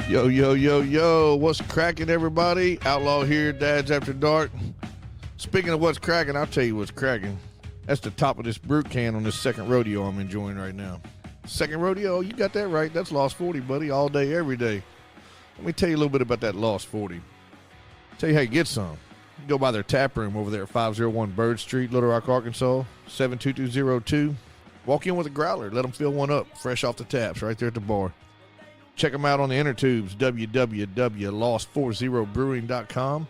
Yo, yo, yo, yo. What's cracking, everybody? Outlaw here, Dads After Dark. Speaking of what's cracking, I'll tell you what's cracking. That's the top of this brute can on this second rodeo I'm enjoying right now. Second rodeo, you got that right. That's Lost 40, buddy, all day, every day. Let me tell you a little bit about that Lost 40. Tell you how you get some. You can go by their tap room over there at 501 Bird Street, Little Rock, Arkansas, 72202. Walk in with a growler. Let them fill one up, fresh off the taps, right there at the bar. Check them out on the inner tubes, www.lost40brewing.com.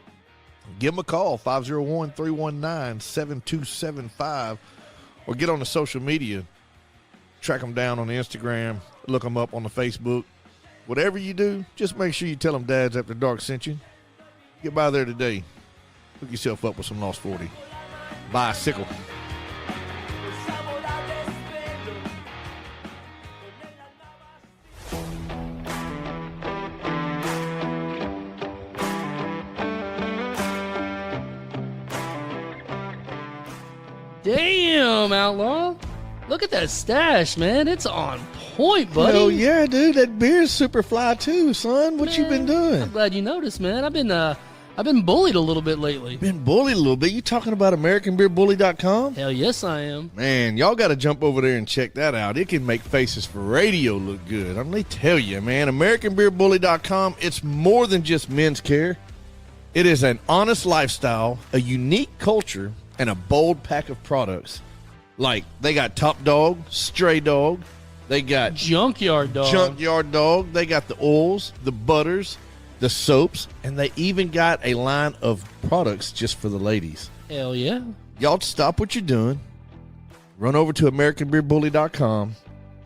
Give them a call, 501-319-7275, or get on the social media. Track them down on the Instagram, look them up on the Facebook. Whatever you do, just make sure you tell them Dads After Dark sent you. Get by there today. Hook yourself up with some Lost 40. Bicycle. Damn, Outlaw. Look at that stash, man. It's on point, buddy. Oh, yeah, dude. That beer's super fly, too, son. What you been doing? I'm glad you noticed, man. I've been bullied a little bit lately. Been bullied a little bit? You talking about AmericanBeerBully.com? Hell yes, I am. Man, y'all got to jump over there and check that out. It can make faces for radio look good. Let me tell you, man, AmericanBeerBully.com, it's more than just men's care. It is an honest lifestyle, a unique culture, and a bold pack of products. Like, they got Top Dog, Stray Dog, they got Junkyard Dog. They got the oils, the butters, the soaps, and they even got a line of products just for the ladies. Hell yeah. Y'all stop what you're doing, run over to AmericanBeerBully.com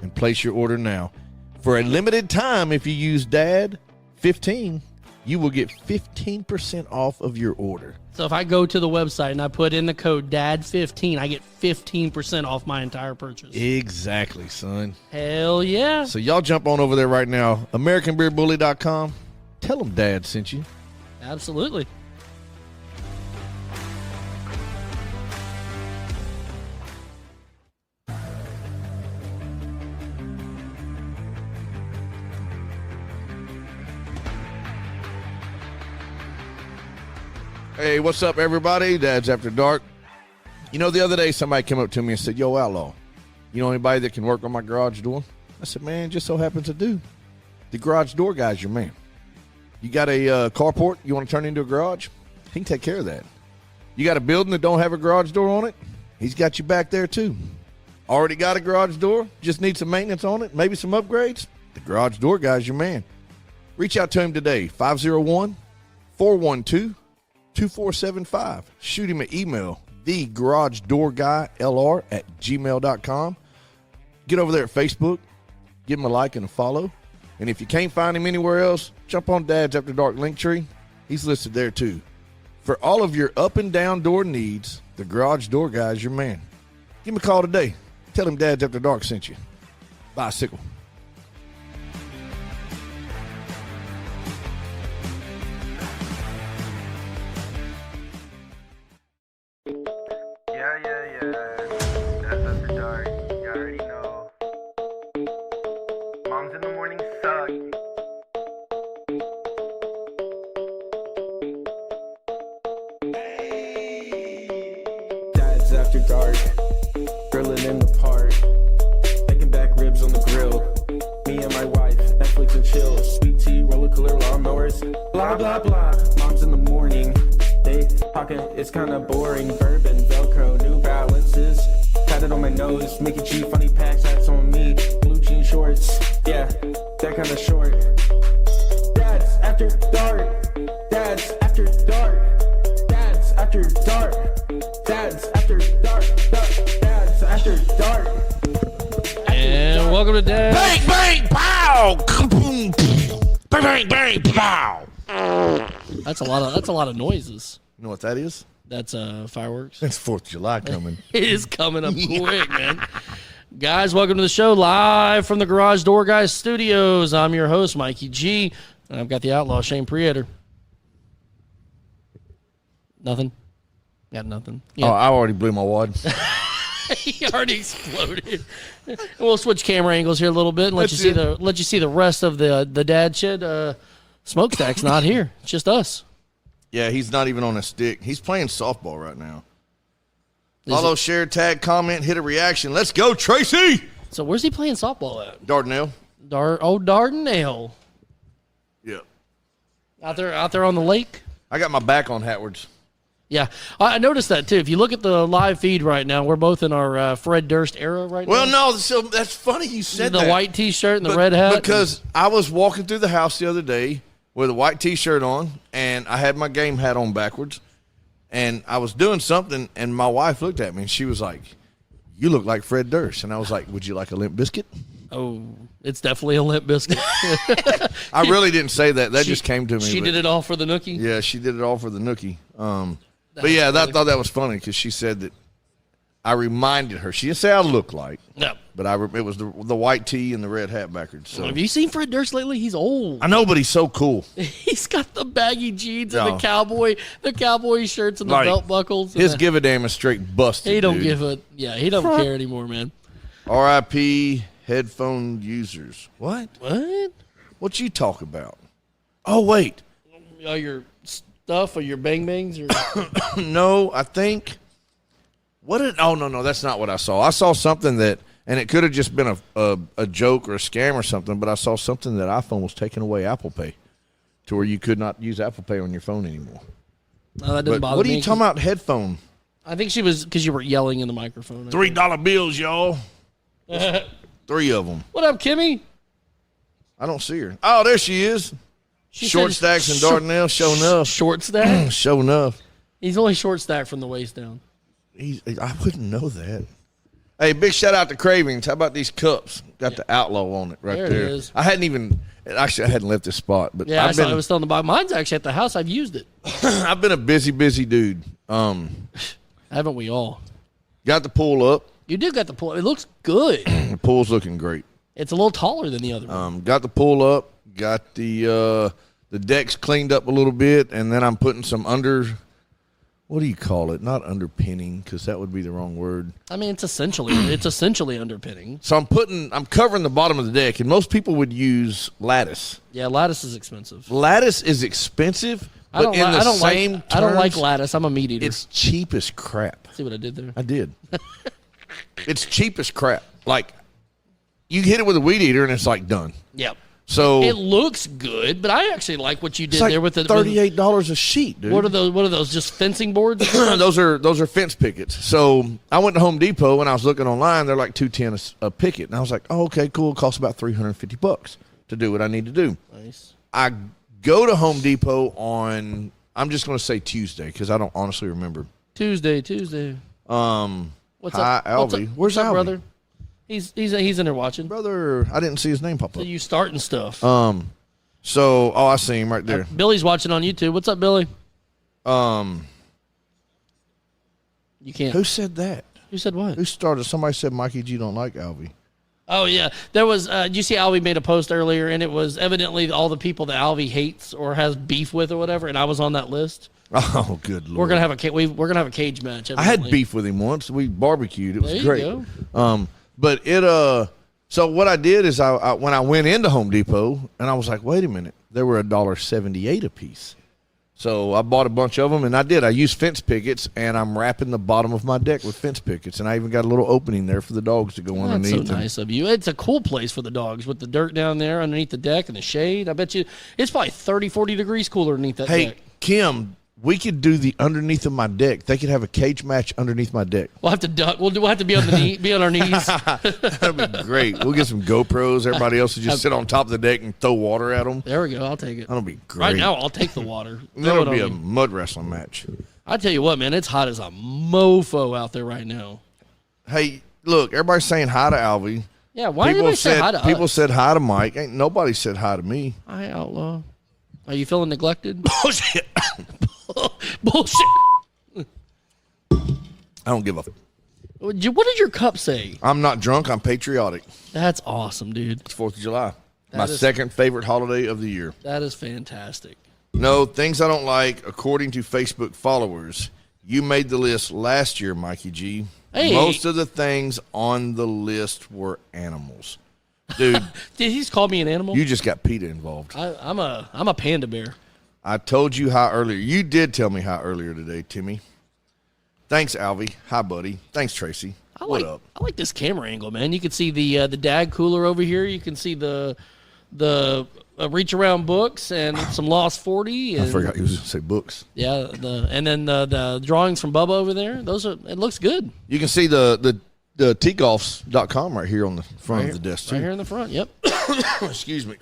and place your order now. For a limited time, if you use DAD15, you will get 15% off of your order. So if I go to the website and I put in the code DAD15, I get 15% off my entire purchase. Exactly, son. Hell yeah. So y'all jump on over there right now, AmericanBeerBully.com. Tell them Dad sent you. Absolutely. Hey, what's up, everybody? Dad's After Dark. You know, the other day somebody came up to me and said, yo, Outlaw, you know anybody that can work on my garage door? I said, man, just so happens to do. The garage door guy's your man. You got a carport you want to turn into a garage? He can take care of that. You got a building that don't have a garage door on it? He's got you back there, too. Already got a garage door? Just need some maintenance on it? Maybe some upgrades? The garage door guy's your man. Reach out to him today, 501-412-2475. Shoot him an email, thegaragedoorguylr@gmail.com. Get over there at Facebook. Give him a like and a follow. And if you can't find him anywhere else, jump on Dad's After Dark Linktree. He's listed there too. For all of your up and down door needs, the garage door guy is your man. Give him a call today. Tell him Dad's After Dark sent you. Bicycle. Yeah. That's After Dark. You already know. Moms in the morning suck. Dad's After Dark. Grilling in the park. Making back ribs on the grill. Me and my wife, Netflix and chill. Sweet tea, roller cooler, lawnmowers. Blah, blah, blah. Moms in the morning. They talking, it's kinda boring. Bourbon, Velcro, New Balances. Tatted on my nose, Mickey G, funny packs, hats on me. Blue jean shorts, yeah, that kinda short. Dad's After Dark. Dad's After Dark. Dad's After Dark. Dad's After Dark. Dad's After Dark. And welcome to Dad. Bang, bang, pow! Bang, bang, bang, pow! That's a lot of noises. You know what that is? That's fireworks. It's 4th of July coming. It is coming up quick, man. Guys, welcome to the show live from the Garage Door Guys Studios. I'm your host, Mikey G, and I've got the Outlaw, Shane Prietor. Nothing? Got nothing. Oh, I already blew my wad. He already exploded. We'll switch camera angles here a little bit and let you see the rest of the dad shed. Smokestack's not here. It's just us. Yeah, he's not even on a stick. He's playing softball right now. Follow, share, tag, comment, hit a reaction. Let's go, Tracy. So where's he playing softball at? Dardanelle. Dardanelle. Yeah. Out there on the lake. I got my back on Hatwards. Yeah, I noticed that too. If you look at the live feed right now, we're both in our Fred Durst era right now. Well, no, so that's funny you said the that. white T-shirt and the red hat. Because I was walking through the house the other day with a white T-shirt on, and I had my game hat on backwards, and I was doing something, and my wife looked at me, and she was like, "You look like Fred Durst," and I was like, "Would you like a Limp Biscuit?" Oh, it's definitely a Limp Biscuit. I really didn't say that. That just came to me. She did it all for the nookie? Yeah, she did it all for the nookie. But yeah, I thought that was funny because she said that I reminded her. She didn't say I look like. No. But it was the white tee and the red hat backwards. So. Have you seen Fred Durst lately? He's old. I know, but he's so cool. He's got the baggy jeans and the cowboy shirts and the belt buckles. His give a damn is straight busted. He don't dude. give a he don't care anymore, man. R.I.P. headphone users. What? What you talk about? Oh wait. All your stuff or your bang bangs or no, I think. No, that's not what I saw. I saw something that, and it could have just been a joke or a scam or something, but I saw something that iPhone was taking away Apple Pay to where you could not use Apple Pay on your phone anymore. No, that doesn't bother me. What are you talking about, headphone? I think she was because you were yelling in the microphone. $3 bills, y'all. 3 of them. What up, Kimmy? I don't see her. Oh, there she is. Short stacks and Dardanelle, showing up. Short stack? Showing up. He's only short stack from the waist down. I wouldn't know that. Hey, big shout out to Cravings. How about these cups? Got the Outlaw on it right there. It is. I hadn't left this spot, but yeah, I saw it was still on the bottom. Mine's actually at the house. I've used it. I've been a busy dude. Haven't we all? Got the pool up. You did got the pool. It looks good. The pool's looking great. It's a little taller than the other one. Got the pool up. Got the decks cleaned up a little bit, and then I'm putting some what do you call it? Not underpinning, because that would be the wrong word. I mean, it's essentially underpinning. So I'm covering the bottom of the deck, and most people would use lattice. Yeah, lattice is expensive. Lattice is expensive, but I don't like lattice. I'm a meat eater. It's cheap as crap. See what I did there? I did. It's cheap as crap. Like, you hit it with a weed eater, and it's like done. Yep. So it looks good, but I actually like what you did there with the $38 a sheet, dude. What are those? Just fencing boards? those are fence pickets. So I went to Home Depot and I was looking online. They're like $210 a picket, and I was like, "Oh, okay, cool. It costs about $350 to do what I need to do." Nice. I go to Home Depot on. I'm just going to say Tuesday because I don't honestly remember. Tuesday. What's up, Alvy? Where's Alvy, brother? He's in there watching. Brother, I didn't see his name pop up. So you starting stuff. I see him right there. Billy's watching on YouTube. What's up, Billy? You can't. Who said that? Who said what? Who started? Somebody said Mikey G don't like Alvy. Oh, yeah. There was, did you see Alvy made a post earlier, and it was evidently all the people that Alvy hates or has beef with or whatever, and I was on that list. Oh, good Lord. We're gonna have a cage match. I had beef with him once. We barbecued. It was there great. You go. But so what I did is I when I went into Home Depot and I was like, wait a minute, they were $1.78 a piece. So I bought a bunch of them, and I used fence pickets, and I'm wrapping the bottom of my deck with fence pickets, and I even got a little opening there for the dogs to go underneath. That's so nice of you. It's a cool place for the dogs with the dirt down there underneath the deck and the shade. I bet you it's probably 30, 40 degrees cooler underneath that deck. Hey, Kim, we could do the underneath of my deck. They could have a cage match underneath my deck. We'll have to duck. We'll have to be on our knees. That'd be great. We'll get some GoPros. Everybody else will just sit on top of the deck and throw water at them. There we go. I'll take it. That'll be great. Right now, I'll take the water. That'll be a mud wrestling match. I tell you what, man, it's hot as a mofo out there right now. Hey, look, everybody's saying hi to Alvy. Yeah, why did everybody say hi to us? People said hi to Mike. Ain't nobody said hi to me. Hi, Outlaw. Are you feeling neglected? Bullshit. Bullshit. I don't give a. What did your cup say? I'm not drunk. I'm patriotic. That's awesome, dude. It's 4th of July. My second favorite holiday of the year. That is fantastic. No, things I don't like, according to Facebook followers. You made the list last year, Mikey G. Hey. Most of the things on the list were animals. Dude, Did he just call me an animal? you just got PETA involved. I'm a panda bear. I told you hi earlier. You did tell me hi earlier today, Timmy. Thanks, Alvy. Hi, buddy. Thanks, Tracy. What up? I like this camera angle, man. You can see the dad cooler over here. You can see the reach around books and some Lost 40. And, I forgot you was going to say books. Yeah, and then the drawings from Bubba over there. It looks good. You can see the tgolfs.com right here on the front of the desk, too. Right here in the front. Yep. Excuse me.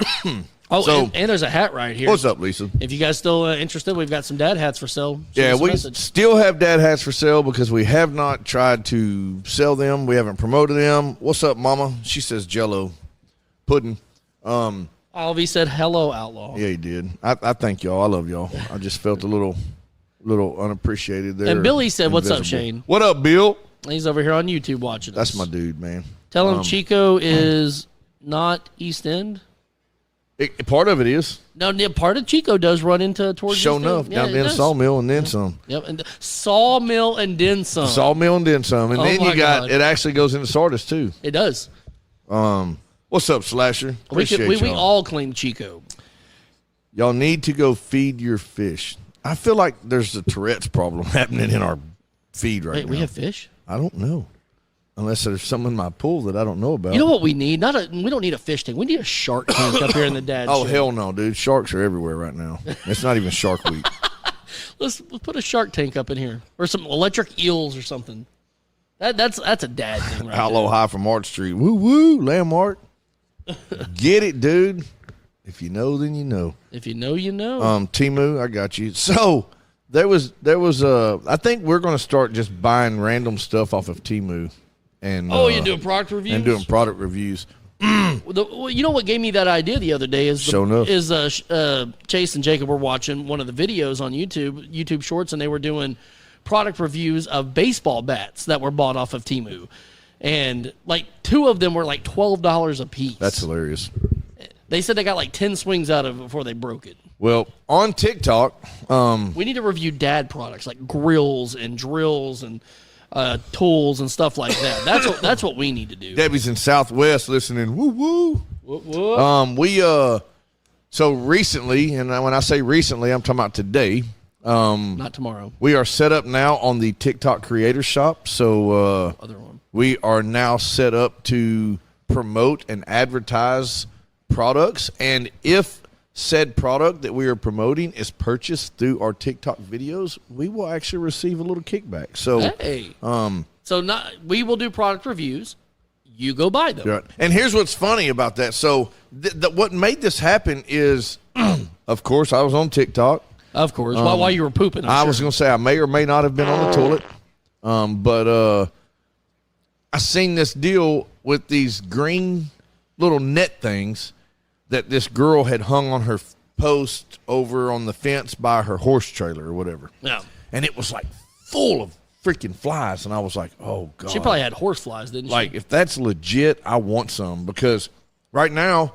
Oh, So- and there's a hat right here. What's up, Lisa? If you guys still interested, we've got some dad hats for sale. Shoot Yeah, us a we message. still have dad hats for sale because we have not tried to sell them. We haven't promoted them. What's up, Mama? She says Jello pudding. Alvy said, "Hello, outlaw." Yeah, he did. I thank y'all. I love y'all. I just felt a little unappreciated there. And Billy said, "What's up, Invisible. Shane?" What up, Bill? He's over here on YouTube watching us. That's my dude, man. Tell him Chico is not East End. Part of it is No, part of Chico does run into towards show East enough End. down it there in does. Sawmill and then some. Yep, and Sawmill and then some. Sawmill and then some, and Oh then my you got God. it. Actually goes into Sardis too. It does. What's up, Slasher? Appreciate we y'all. all claim Chico. Y'all need to go feed your fish. I feel like there's a Tourette's problem happening in our feed right Wait, now. we have fish? I don't know. Unless there's something in my pool that I don't know about. You know what we need? We don't need a fish tank. We need a shark tank up here in the dad Oh, show. hell no, dude. Sharks are everywhere right now. It's not even Shark Week. Let's put a shark tank up in here. Or some electric eels or something. That's a dad thing right Outlaw High from Art Street. Woo woo, Landmark. Get it, dude. If you know, then you know. If you know, you know. Timu, I got you. So there was I think we're gonna start just buying random stuff off of Timu and you're doing product reviews? and doing product reviews. Well, you know what gave me that idea the other day is Sure enough. Chase and Jacob were watching one of the videos on YouTube Shorts, and they were doing product reviews of baseball bats that were bought off of Temu, and like 2 of them were like $12 a piece. That's hilarious. They said they got like 10 swings out of it before they broke it. Well, on TikTok, We need to review dad products like grills and drills and tools and stuff like that. That's what we need to do. Debbie's in Southwest listening. Woo woo. Whoop, whoop. We so recently, and when I say recently, I'm talking about today. Not tomorrow. We are set up now on the TikTok Creator Shop. So Other one. we are now set up to promote and advertise products. And if said product that we are promoting is purchased through our TikTok videos, we will actually receive a little kickback. So, Hey. So we will do product reviews. You go buy them. right. And here's what's funny about that. So, what made this happen is, of course, I was on TikTok. Of course. While you were pooping. I was going to say I may or may not have been on the toilet, but I seen this deal with these green little net things that this girl had hung on her post over on the fence by her horse trailer or whatever. Yeah. And it was like full of freaking flies. And I was like, oh, God. She probably had horse flies, didn't Like, she? if that's legit, I want some. Because right now,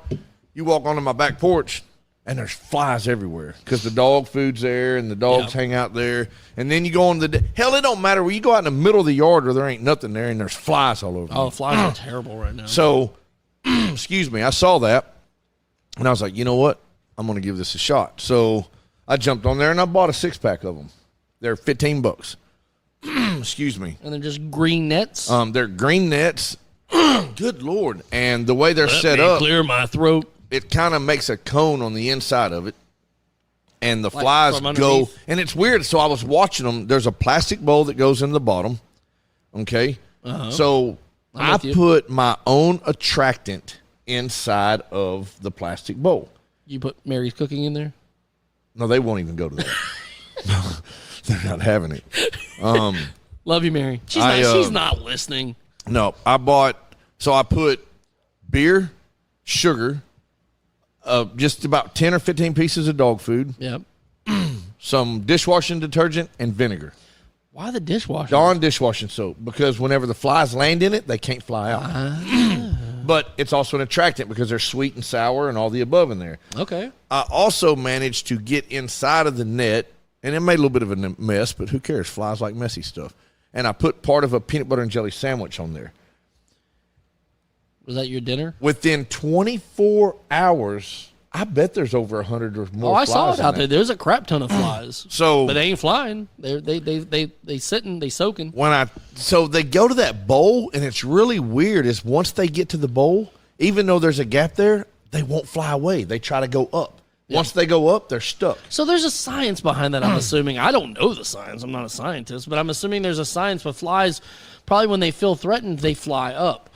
you walk onto my back porch, and there's flies everywhere. Because the dog food's there, and the dogs Yeah. hang out there. And then you go on hell, it don't matter where you go out in the middle of the yard where there ain't nothing there, and there's flies all over. Oh, flies are terrible right now. So, excuse me, I saw that, and I was like, you know what? I'm going to give this a shot. So I jumped on there, and I bought a 6-pack of them. They're $15. Excuse me. And they're just green nets. They're green nets. Good Lord. And the way they're set up, Clear my throat. it kind of makes a cone on the inside of it. And the Like flies from go. underneath? And it's weird. So I was watching them. There's a plastic bowl that goes in the bottom. Okay. So I'm I with you. put my own attractant inside of the plastic bowl. You put Mary's cooking in there? No, they won't even go to that. They're not having it. Love you, Mary. She's not listening. No, I put beer, sugar, just about 10 or 15 pieces of dog food, Yep. some dishwashing detergent, and vinegar. Why the dishwasher? Dawn dishwashing soap, because whenever the flies land in it, they can't fly out. But it's also an attractant because they're sweet and sour and all the above in there. Okay. I also managed to get inside of the net and it made a little bit of a mess, but who cares? Flies like messy stuff. And I put part of a peanut butter and jelly sandwich on there. Was that your dinner? Within 24 hours, I bet there's over 100 or more. Oh, I flies saw it in out there. there. There's a crap ton of flies. So, but they ain't flying. They sitting. They soaking. So they go to that bowl, and it's really weird. Is once they get to the bowl, even though there's a gap there, they won't fly away. They try to go up. Yeah. Once they go up, they're stuck. So there's a science behind that. I'm assuming. I don't know the science. I'm not a scientist, but I'm assuming there's a science with flies. Probably when they feel threatened, they fly up.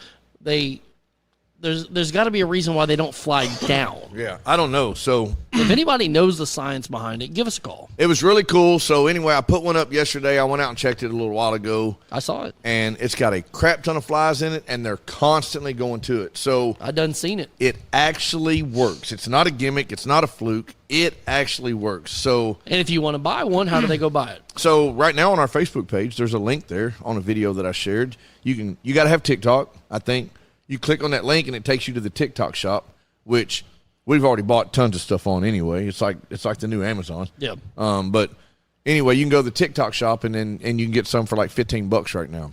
There's got to be a reason why they don't fly down. Yeah, I don't know. So If anybody knows the science behind it, give us a call. it was really cool. So anyway, I put one up yesterday. I went out and checked it a little while ago, I saw it. and it's got a crap ton of flies in it, and they're constantly going to it. So I done seen it. it actually works. It's not a gimmick. It's not a fluke. It actually works. So And if you want to buy one, how do they go buy it? So right now on our Facebook page, there's a link there on a video that I shared. You got to have TikTok, I think. You click on that link and it takes you to the TikTok shop, which we've already bought tons of stuff on anyway. It's like the new Amazon. Yeah. But anyway, you can go to the TikTok shop and you can get some for like $15 right now.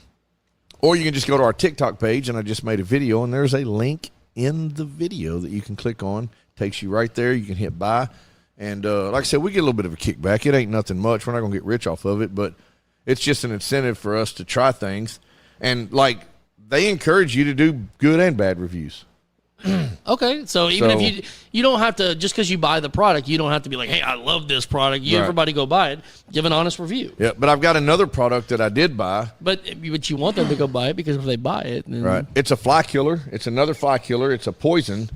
Or you can just go to our TikTok page, and I just made a video, and there's a link in the video that you can click on. Takes you right there. You can hit buy. And like I said, we get a little bit of a kickback. It ain't nothing much. We're not going to get rich off of it, but it's just an incentive for us to try things. And like, they encourage you to do good and bad reviews. Okay, so even if you don't have to, just because you buy the product, you don't have to be like, hey, I love this product. Right. Everybody go buy it. Give an honest review. Yeah, but I've got another product that I did buy. But you want them to go buy it, because if they buy it, then Right. It's a fly killer. It's another fly killer. It's a poison,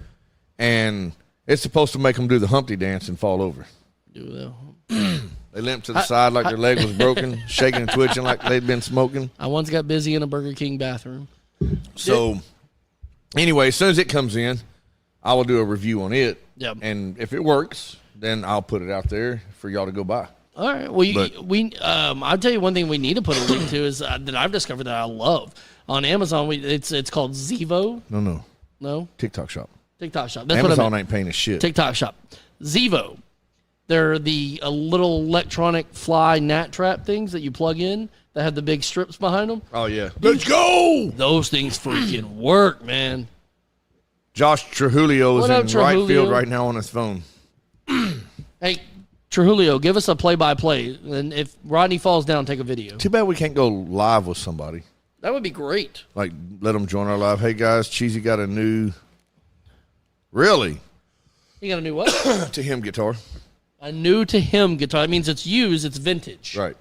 and it's supposed to make them do the Humpty dance and fall over. They limp to the side like their leg was broken, shaking and twitching like they'd been smoking. I once got busy in a Burger King bathroom. So anyway, as soon as it comes in, I will do a review on it. Yep. And if it works, then I'll put it out there for y'all to go buy. All right. Well, I'll tell you one thing we need to put a link to is that I've discovered that I love on Amazon. It's called Zevo. No, TikTok shop. TikTok shop. That's Amazon what I meant. ain't paying a shit. TikTok shop. Zevo. They're the little electronic fly gnat trap things that you plug in that have the big strips behind them. Oh, yeah. Let's go! Those things freaking work, man. Josh Trujillo is What up, in right Trujillo? field right now on his phone. Hey, Trujillo, give us a play-by-play. And if Rodney falls down, take a video. Too bad we can't go live with somebody. That would be great. Like, let them join our live. Hey, guys, Cheesy got a new... Really? You got a new what? To him guitar. A new to him guitar. That means it's used, it's vintage. Right.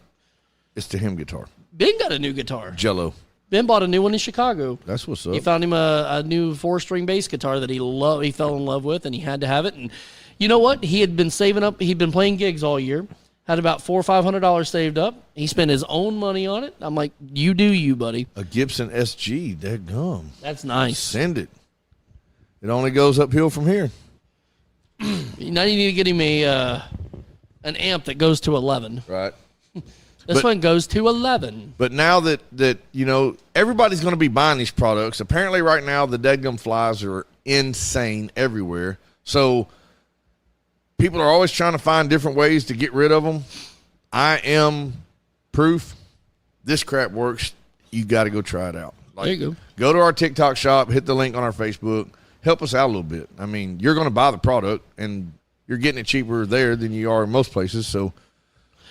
It's to him guitar. Ben got a new guitar. Jello. Ben bought a new one in Chicago. That's what's up. He found him a new 4-string bass guitar that he fell in love with, and he had to have it. And you know what? He had been saving up. He'd been playing gigs all year. Had about $400 or $500 saved up. He spent his own money on it. I'm like, you do you, buddy. A Gibson SG. Dadgum. That's nice. Send it. It only goes uphill from here. Now you need to get him an amp that goes to 11. Right. This one goes to 11. But now that you know, everybody's going to be buying these products. Apparently right now the Dadgum flies are insane everywhere. So people are always trying to find different ways to get rid of them. I am proof this crap works. You got to go try it out. There you go. Go to our TikTok shop, hit the link on our Facebook. Help us out a little bit. I mean, you're going to buy the product, and you're getting it cheaper there than you are in most places. So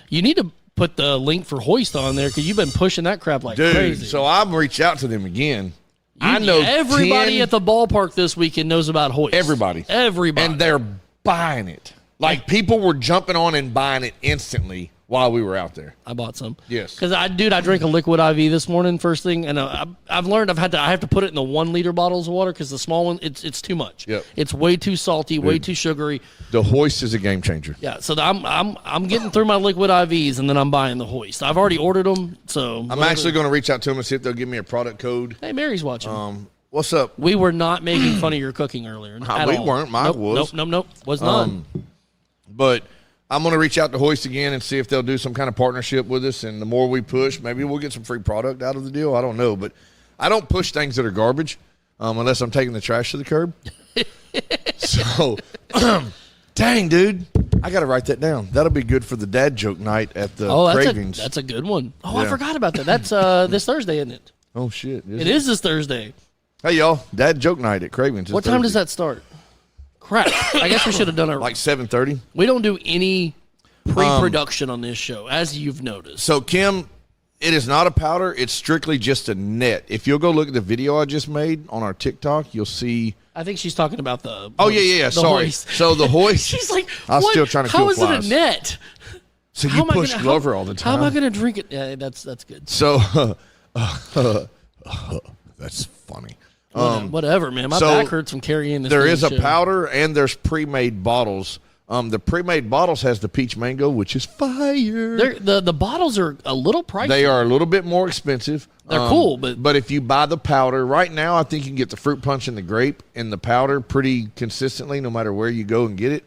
You need to put the link for Hoist on there, because you've been pushing that crap like dude, crazy. so I've reached out to them again. I know everybody 10 at the ballpark this weekend knows about Hoist. Everybody. Everybody. And they're buying it. Like, people were jumping on and buying it instantly while we were out there. I bought some. Yes. Because I drank a liquid IV this morning first thing, and I've learned I have to put it in the 1 liter bottles of water, because the small one it's too much. Yep. It's way too salty, way too sugary. The Hoist is a game changer. Yeah. So I'm getting through my liquid IVs, and then I'm buying the Hoist. I've already ordered them. So I'm actually going to reach out to them and see if they'll give me a product code. Hey, Mary's watching. What's up? We were not making fun of your cooking earlier. At We all. weren't. Mine Nope, was. Nope. Was none. But I'm going to reach out to Hoist again and see if they'll do some kind of partnership with us. And the more we push, maybe we'll get some free product out of the deal. I don't know. But I don't push things that are garbage unless I'm taking the trash to the curb. So Dang, dude. I got to write that down. That'll be good for the dad joke night at the Oh, Cravings. that's a good one. Oh, I Yeah. forgot about that. That's this Thursday, isn't it? Oh, shit. It is this Thursday. Hey, y'all. Dad joke night at Cravings. What time does that start? Crap. I guess we should have done it. Like 7:30? We don't do any pre-production on this show, as you've noticed. So, Kim, it is not a powder. It's strictly just a net. If you'll go look at the video I just made on our TikTok, you'll see. I think she's talking about the. Oh, yeah. the Sorry. hoist. So, the hoist. She's like, I was what? still trying to How kill is flies. it a net? So, How you am I push gonna- Glover how- all the How time. am I going to drink it? Yeah, that's good. So, that's funny. Whatever, man. My so back hurts from carrying this. There damn is a show. powder and there's pre-made bottles. The pre-made bottles has the peach mango, which is fire. The bottles are a little pricey. They are a little bit more expensive. They're cool, but if you buy the powder right now, I think you can get the fruit punch and the grape and the powder pretty consistently, no matter where you go and get it.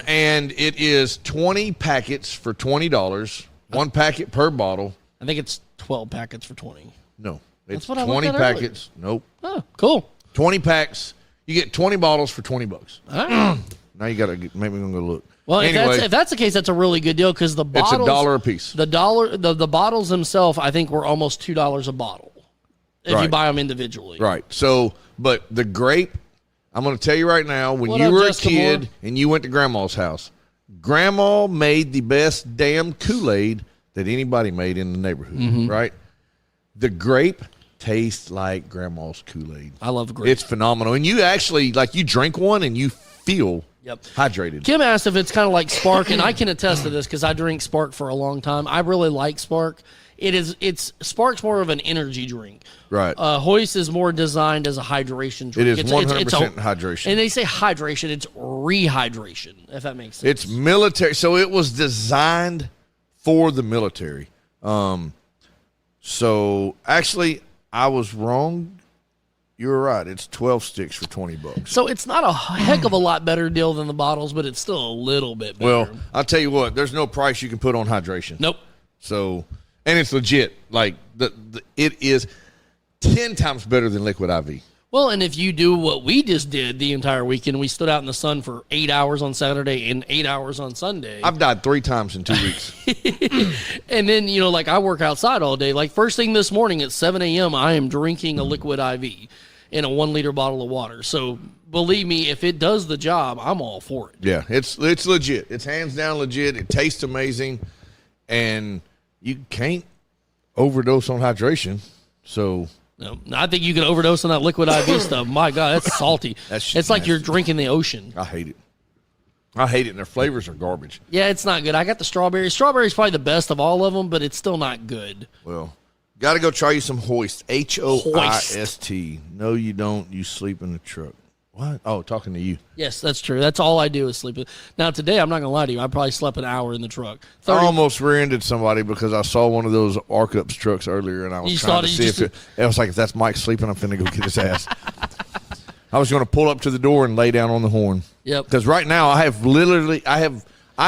And it is 20 packets for $20, one packet per bottle. I think it's 12 packets for 20. No, it's what I 20 looked at packets. Nope, Oh, cool. 20 packs. You get 20 bottles for $20. All right. Now you got to make me go look. Well, Anyway. if that's the case, that's a really good deal because the It's bottles, $1 a piece. The bottles themselves, I think, were almost $2 a bottle if you Right. buy them individually. Right. So, but the grape, I'm going to tell you right now, when What you up, were a Jessica kid Moore? and you went to Grandma's house, Grandma made the best damn Kool-Aid that anybody made in the neighborhood, Mm-hmm. right? The grape tastes like Grandma's Kool-Aid. I love grape. It's phenomenal. And you actually, like, you drink one and you feel Yep. hydrated. Kim asked if it's kind of like Spark, and I can attest to this because I drink Spark for a long time. I really like Spark. It's Spark's more of an energy drink. Right. Hoist is more designed as a hydration drink. It is It's 100% hydration. And they say hydration, it's rehydration, if that makes sense. It's military. So it was designed for the military. So actually, I was wrong. You were right. It's 12 sticks for $20. So it's not a heck of a lot better deal than the bottles, but it's still a little bit better. Well, I'll tell you what. There's no price you can put on hydration. Nope. So, and it's legit. Like it is 10 times better than Liquid IV. Well, and if you do what we just did the entire weekend, we stood out in the sun for 8 hours on Saturday and 8 hours on Sunday. I've died 3 times in 2 weeks. And then, like I work outside all day. Like first thing this morning at 7 a.m., I am drinking a Liquid IV in a 1 liter bottle of water. So believe me, if it does the job, I'm all for it. Yeah, it's legit. It's hands down legit. It tastes amazing, and you can't overdose on hydration. So No, I think you can overdose on that Liquid IV stuff. My God, that's salty. That shit's It's like you're nasty. drinking the ocean. I hate it. I hate it, and their flavors are garbage. Yeah, it's not good. I got the strawberry. Strawberry's probably the best of all of them, but it's still not good. Well, got to go try you some Hoist. Hoist. No, you don't. You sleep in the truck. What? Oh, talking to you. Yes, that's true. That's all I do is sleep. Now, today, I'm not going to lie to you. I probably slept an hour in the truck. I almost rear-ended somebody because I saw one of those Arc-Ups trucks earlier, and I was You trying thought to you see if just- it was like, if that's Mike sleeping, I'm finna go get his ass. I was going to pull up to the door and lay down on the horn. Yep. Because right now I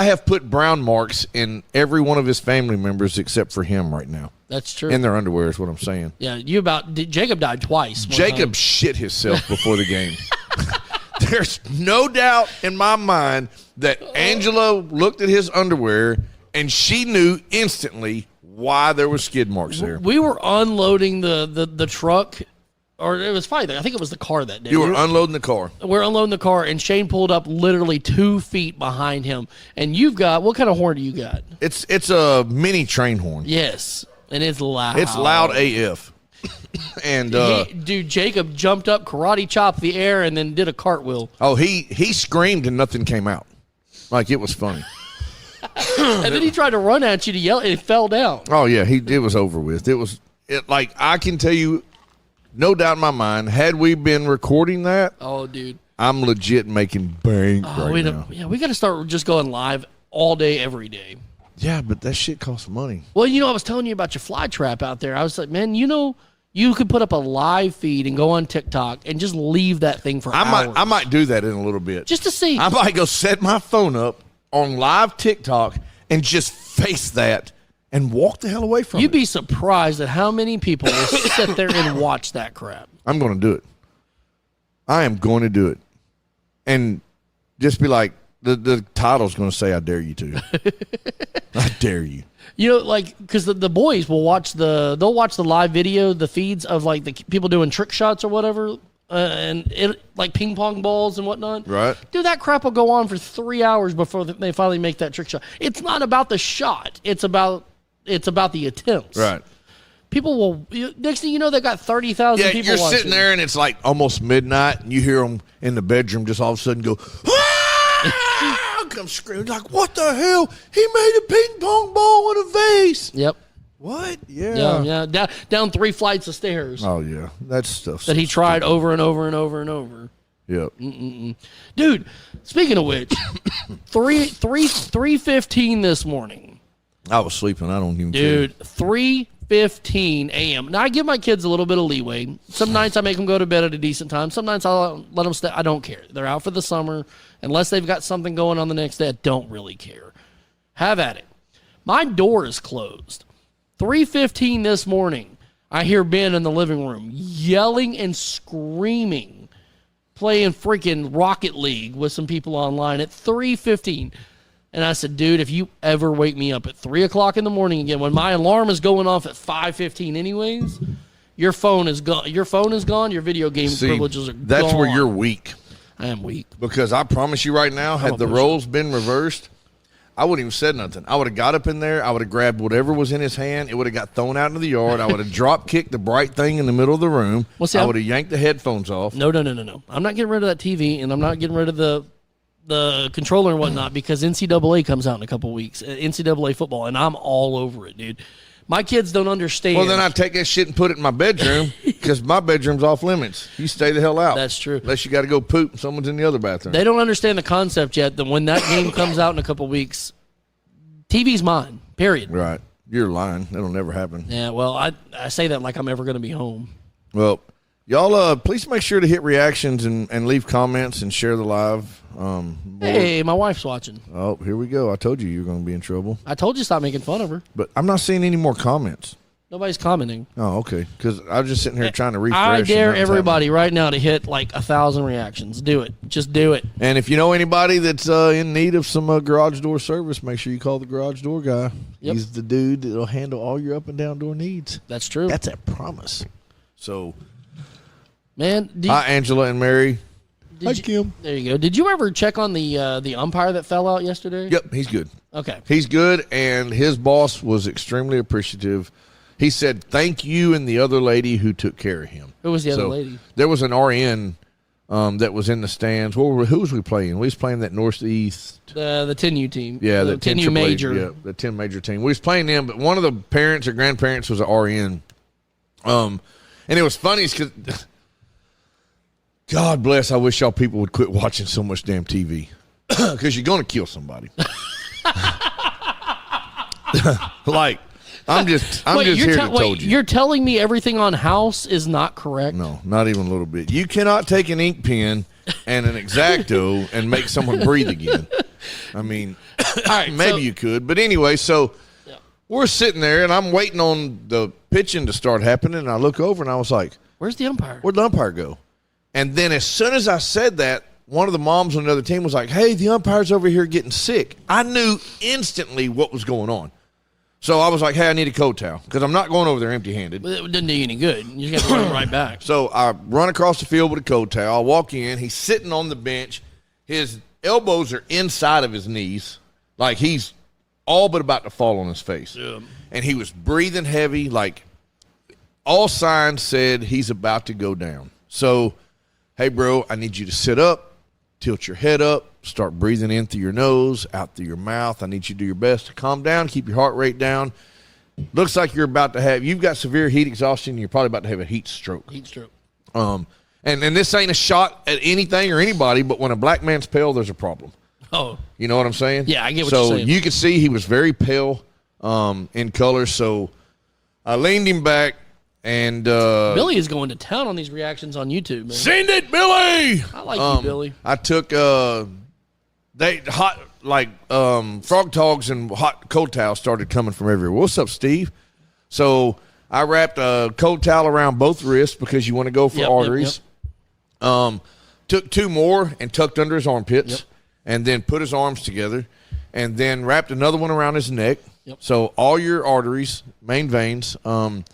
have put brown marks in every one of his family members except for him right now. That's true. In their underwear is what I'm saying. Yeah, Jacob died twice. one Jacob time. shit himself before the game. There's no doubt in my mind that Angela looked at his underwear and she knew instantly why there were skid marks there. We were unloading the truck, or it was probably I think it was the car that day. You were unloading the car. We're unloading the car, and Shane pulled up literally 2 feet behind him. And you've got what kind of horn do you got? It's a mini train horn. Yes, and it's loud. It's loud AF. And Dude, Jacob jumped up, karate chopped the air, and then did a cartwheel. he screamed and nothing came out. Like it was funny. And then he tried to run at you to yell, and it fell down. Oh yeah, it was over with. Like I can tell you, no doubt in my mind, had we been recording that, Oh, dude. I'm legit making bank right now. We got to start just going live all day, every day. Yeah, but that shit costs money. Well, I was telling you about your fly trap out there. I was like, man, you could put up a live feed and go on TikTok and just leave that thing for hours. I might do that in a little bit. Just to see. I might go set my phone up on live TikTok and just face that and walk the hell away from You'd it. be surprised at how many people will sit there and watch that crap. I'm going to do it. I am going to do it. And just be like, the title's going to say, I dare you to. I dare you. You know, like, because the boys will watch they'll watch the live video, the feeds of like the people doing trick shots or whatever, and it like ping pong balls and whatnot. Right. Dude, that crap will go on for 3 hours before they finally make that trick shot. It's not about the shot. It's about the attempts. Right. People will. Next thing you know, they got 30,000 Yeah, people you're watching. sitting there and it's like almost midnight, and you hear them in the bedroom just all of a sudden go, ah! Come screaming like, what the hell? He made a ping pong ball in a vase. Yep. What? Yeah. Yeah. Down 3 flights of stairs Oh yeah, that stuff. that he tried over and over and over and over. Yep. Dude, speaking of which, 3:15 this morning. I was sleeping. I don't even care. Dude, 3:15 a.m. Now I give my kids a little bit of leeway. Some nights I make them go to bed at a decent time. Some nights I'll let them stay. I don't care. They're out for the summer. Unless they've got something going on the next day, I don't really care. Have at it. My door is closed. 3:15 this morning, I hear Ben in the living room yelling and screaming, playing freaking Rocket League with some people online at 3:15. And I said, dude, if you ever wake me up at 3 o'clock in the morning again, when my alarm is going off at 5:15 anyways, your phone is gone. Your phone is gone. Your video game privileges are gone. That's where you're weak. I am weak. Because I promise you right now, had the roles been reversed, I wouldn't even said nothing. I would have got up in there. I would have grabbed whatever was in his hand. It would have got thrown out into the yard. I would have drop kicked the bright thing in the middle of the room. Well, see, I would have yanked the headphones off. No. I'm not getting rid of that TV, and I'm not getting rid of the controller and whatnot because NCAA comes out in a couple weeks. NCAA football, and I'm all over it, dude. My kids don't understand. Well, then I take that shit and put it in my bedroom because my bedroom's off limits. You stay the hell out. That's true. Unless you got to go poop and someone's in the other bathroom. They don't understand the concept yet that when that game comes out in a couple weeks, TV's mine, period. Right. You're lying. That'll never happen. Yeah, well, I say that like I'm ever going to be home. Well, y'all, please make sure to hit reactions and leave comments and share the live. Hey, my wife's watching. Oh, here we go. I told you were going to be in trouble. I told you stop making fun of her. But I'm not seeing any more comments. Nobody's commenting. Oh, okay. Because I was just sitting here trying to refresh. I dare and nothing's everybody right now to hit like 1,000 reactions. Do it. Just do it. happening. And if you know anybody that's in need of some garage door service, make sure you call the garage door guy. Yep. He's the dude that'll handle all your up and down door needs. That's true. That's a promise. So, Man, hi, Angela and Mary. Hi, you, Kim. there you go. Did you ever check on the umpire that fell out yesterday? Yep, he's good. Okay. He's good, and his boss was extremely appreciative. He said, thank you and the other lady who took care of him. Who was the other lady? There was an RN that was in the stands. Who was we playing? We was playing that Northeast. The 10U team. Yeah, the 10U AAA, major. Yeah, the 10 major team. We was playing them, but one of the parents or grandparents was an RN. And it was funny because, God bless, I wish y'all people would quit watching so much damn TV. Because you're going to kill somebody. Like, I'm just here to told you. You're telling me everything on House is not correct? No, not even a little bit. You cannot take an ink pen and an X-Acto and make someone breathe again. I mean, All right, maybe you could. But anyway, so we're sitting there, and I'm waiting on the pitching to start happening, and I look over, and I was like, where's the umpire? where'd the umpire go? And then as soon as I said that, one of the moms on the other team was like, hey, the umpire's over here getting sick. I knew instantly what was going on. So I was like, hey, I need a coat towel because I'm not going over there empty-handed. It doesn't do you any good. You just got to run right back. So I run across the field with a coat towel. I walk in. He's sitting on the bench. His elbows are inside of his knees. Like he's all but about to fall on his face. Yeah. And he was breathing heavy. Like all signs said he's about to go down. So, hey, bro, I need you to sit up, tilt your head up, start breathing in through your nose, out through your mouth. I need you to do your best to calm down, keep your heart rate down. Looks like you're about to you've got severe heat exhaustion. You're probably about to have a heat stroke. Heat stroke. And this ain't a shot at anything or anybody, but when a black man's pale, there's a problem. Oh. You know what I'm saying? Yeah, I get what you're saying. So you could see he was very pale in color. So I leaned him back. And Billy is going to town on these reactions on YouTube, man. Send it, Billy! I like you, Billy. I took frog togs and hot coat towels started coming from everywhere. What's up, Steve? So I wrapped a coat towel around both wrists because you want to go for arteries. Yep. Took two more and tucked under his armpits. Yep. and then put his arms together, and then wrapped another one around his neck. Yep. So all your arteries, main veins, and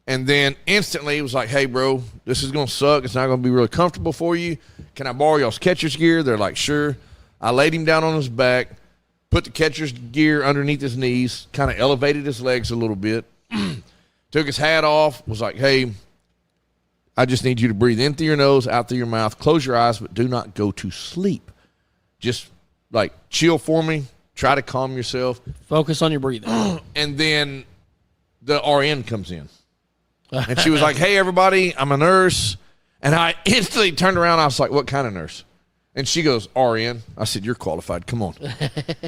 then instantly it was like, hey, bro, this is going to suck. It's not going to be really comfortable for you. Can I borrow y'all's catcher's gear? They're like, sure. I laid him down on his back, put the catcher's gear underneath his knees, kind of elevated his legs a little bit, took his hat off, was like, hey, I just need you to breathe in through your nose, out through your mouth, close your eyes, but do not go to sleep. Just like chill for me. Try to calm yourself. Focus on your breathing. And then the RN comes in. And she was like, hey, everybody, I'm a nurse. And I instantly turned around. I was like, what kind of nurse? And she goes, RN. I said, you're qualified. Come on.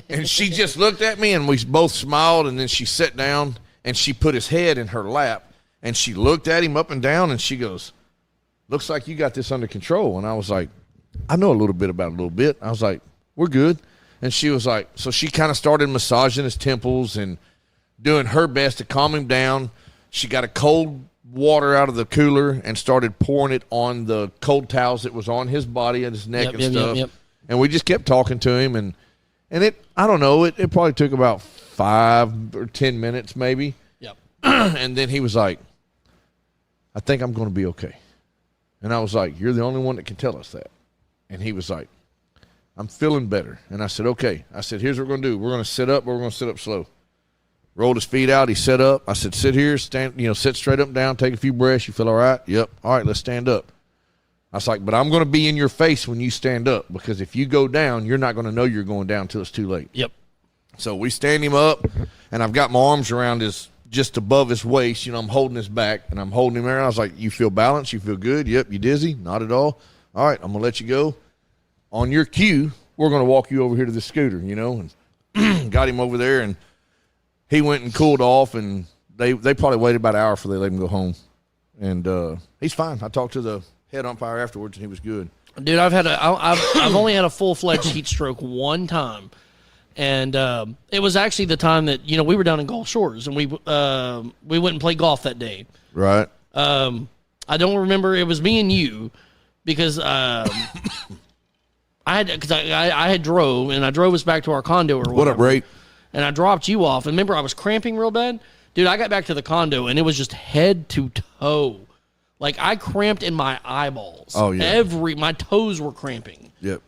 And she just looked at me, and we both smiled. And then she sat down, and she put his head in her lap. And she looked at him up and down, and she goes, looks like you got this under control. And I was like, I know a little bit about it, a little bit. I was like, we're good. And she was like, so she kind of started massaging his temples and doing her best to calm him down. She got a cold water out of the cooler and started pouring it on the cold towels that was on his body and his neck and stuff. Yep. And we just kept talking to him. And it, I don't know, it probably took about 5 or 10 minutes maybe. Yep. And then he was like, I think I'm going to be okay. And I was like, you're the only one that can tell us that. And he was like, I'm feeling better. And I said, okay. I said, here's what we're going to do. We're going to sit up, but we're going to sit up slow. Rolled his feet out. He sat up. I said, sit here, stand, sit straight up and down, take a few breaths. You feel all right? Yep. All right, let's stand up. I was like, but I'm going to be in your face when you stand up, because if you go down, you're not going to know you're going down until it's too late. Yep. So we stand him up, and I've got my arms around just above his waist. I'm holding his back, and I'm holding him there. I was like, you feel balanced? You feel good? Yep. You dizzy? Not at all. All right, I'm going to let you go. On your cue, we're going to walk you over here to the scooter, and got him over there, and he went and cooled off, and they probably waited about an hour before they let him go home. And he's fine. I talked to the head umpire afterwards, and he was good. Dude, I've only had a full-fledged heat stroke one time. And it was actually the time that, we were down in Gulf Shores, and we went and played golf that day. Right. I don't remember. It was me and you, because I had drove, and I drove us back to our condo or whatever. What up, Ray? And I dropped you off. And remember, I was cramping real bad. Dude, I got back to the condo, and it was just head to toe. Like, I cramped in my eyeballs. Oh, yeah. My toes were cramping. Yep.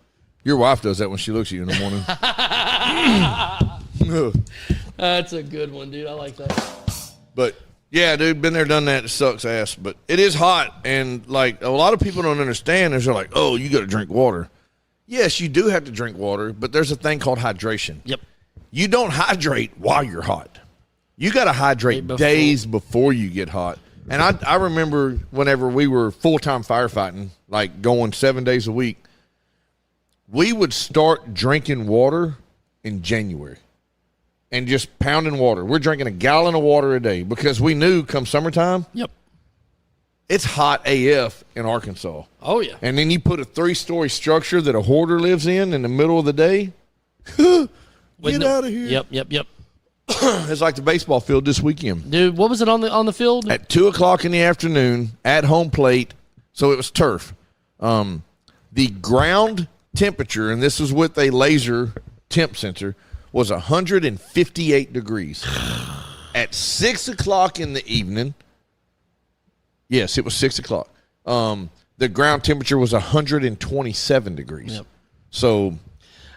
Your wife does that when she looks at you in the morning. That's a good one, dude. I like that. But, yeah, dude, been there, done that. It sucks ass. But it is hot, and, like, a lot of people don't understand. They're like, oh, you got to drink water. Yes, you do have to drink water, but there's a thing called hydration. Yep. You don't hydrate while you're hot. You got to hydrate days before you get hot. And I remember whenever we were full-time firefighting, like going 7 days a week, we would start drinking water in January and just pounding water. We're drinking a gallon of water a day because we knew come summertime, Yep. it's hot AF in Arkansas. Oh, yeah. And then you put a 3-story structure that a hoarder lives in the middle of the day. Get out of here. Yep. It's like the baseball field this weekend. Dude, what was it on the field? At 2 o'clock in the afternoon at home plate, so it was turf. The ground temperature, and this is with a laser temp sensor, was 158 degrees. At 6 o'clock in the evening, yes, it was 6 o'clock. The ground temperature was 127 degrees. Yep. So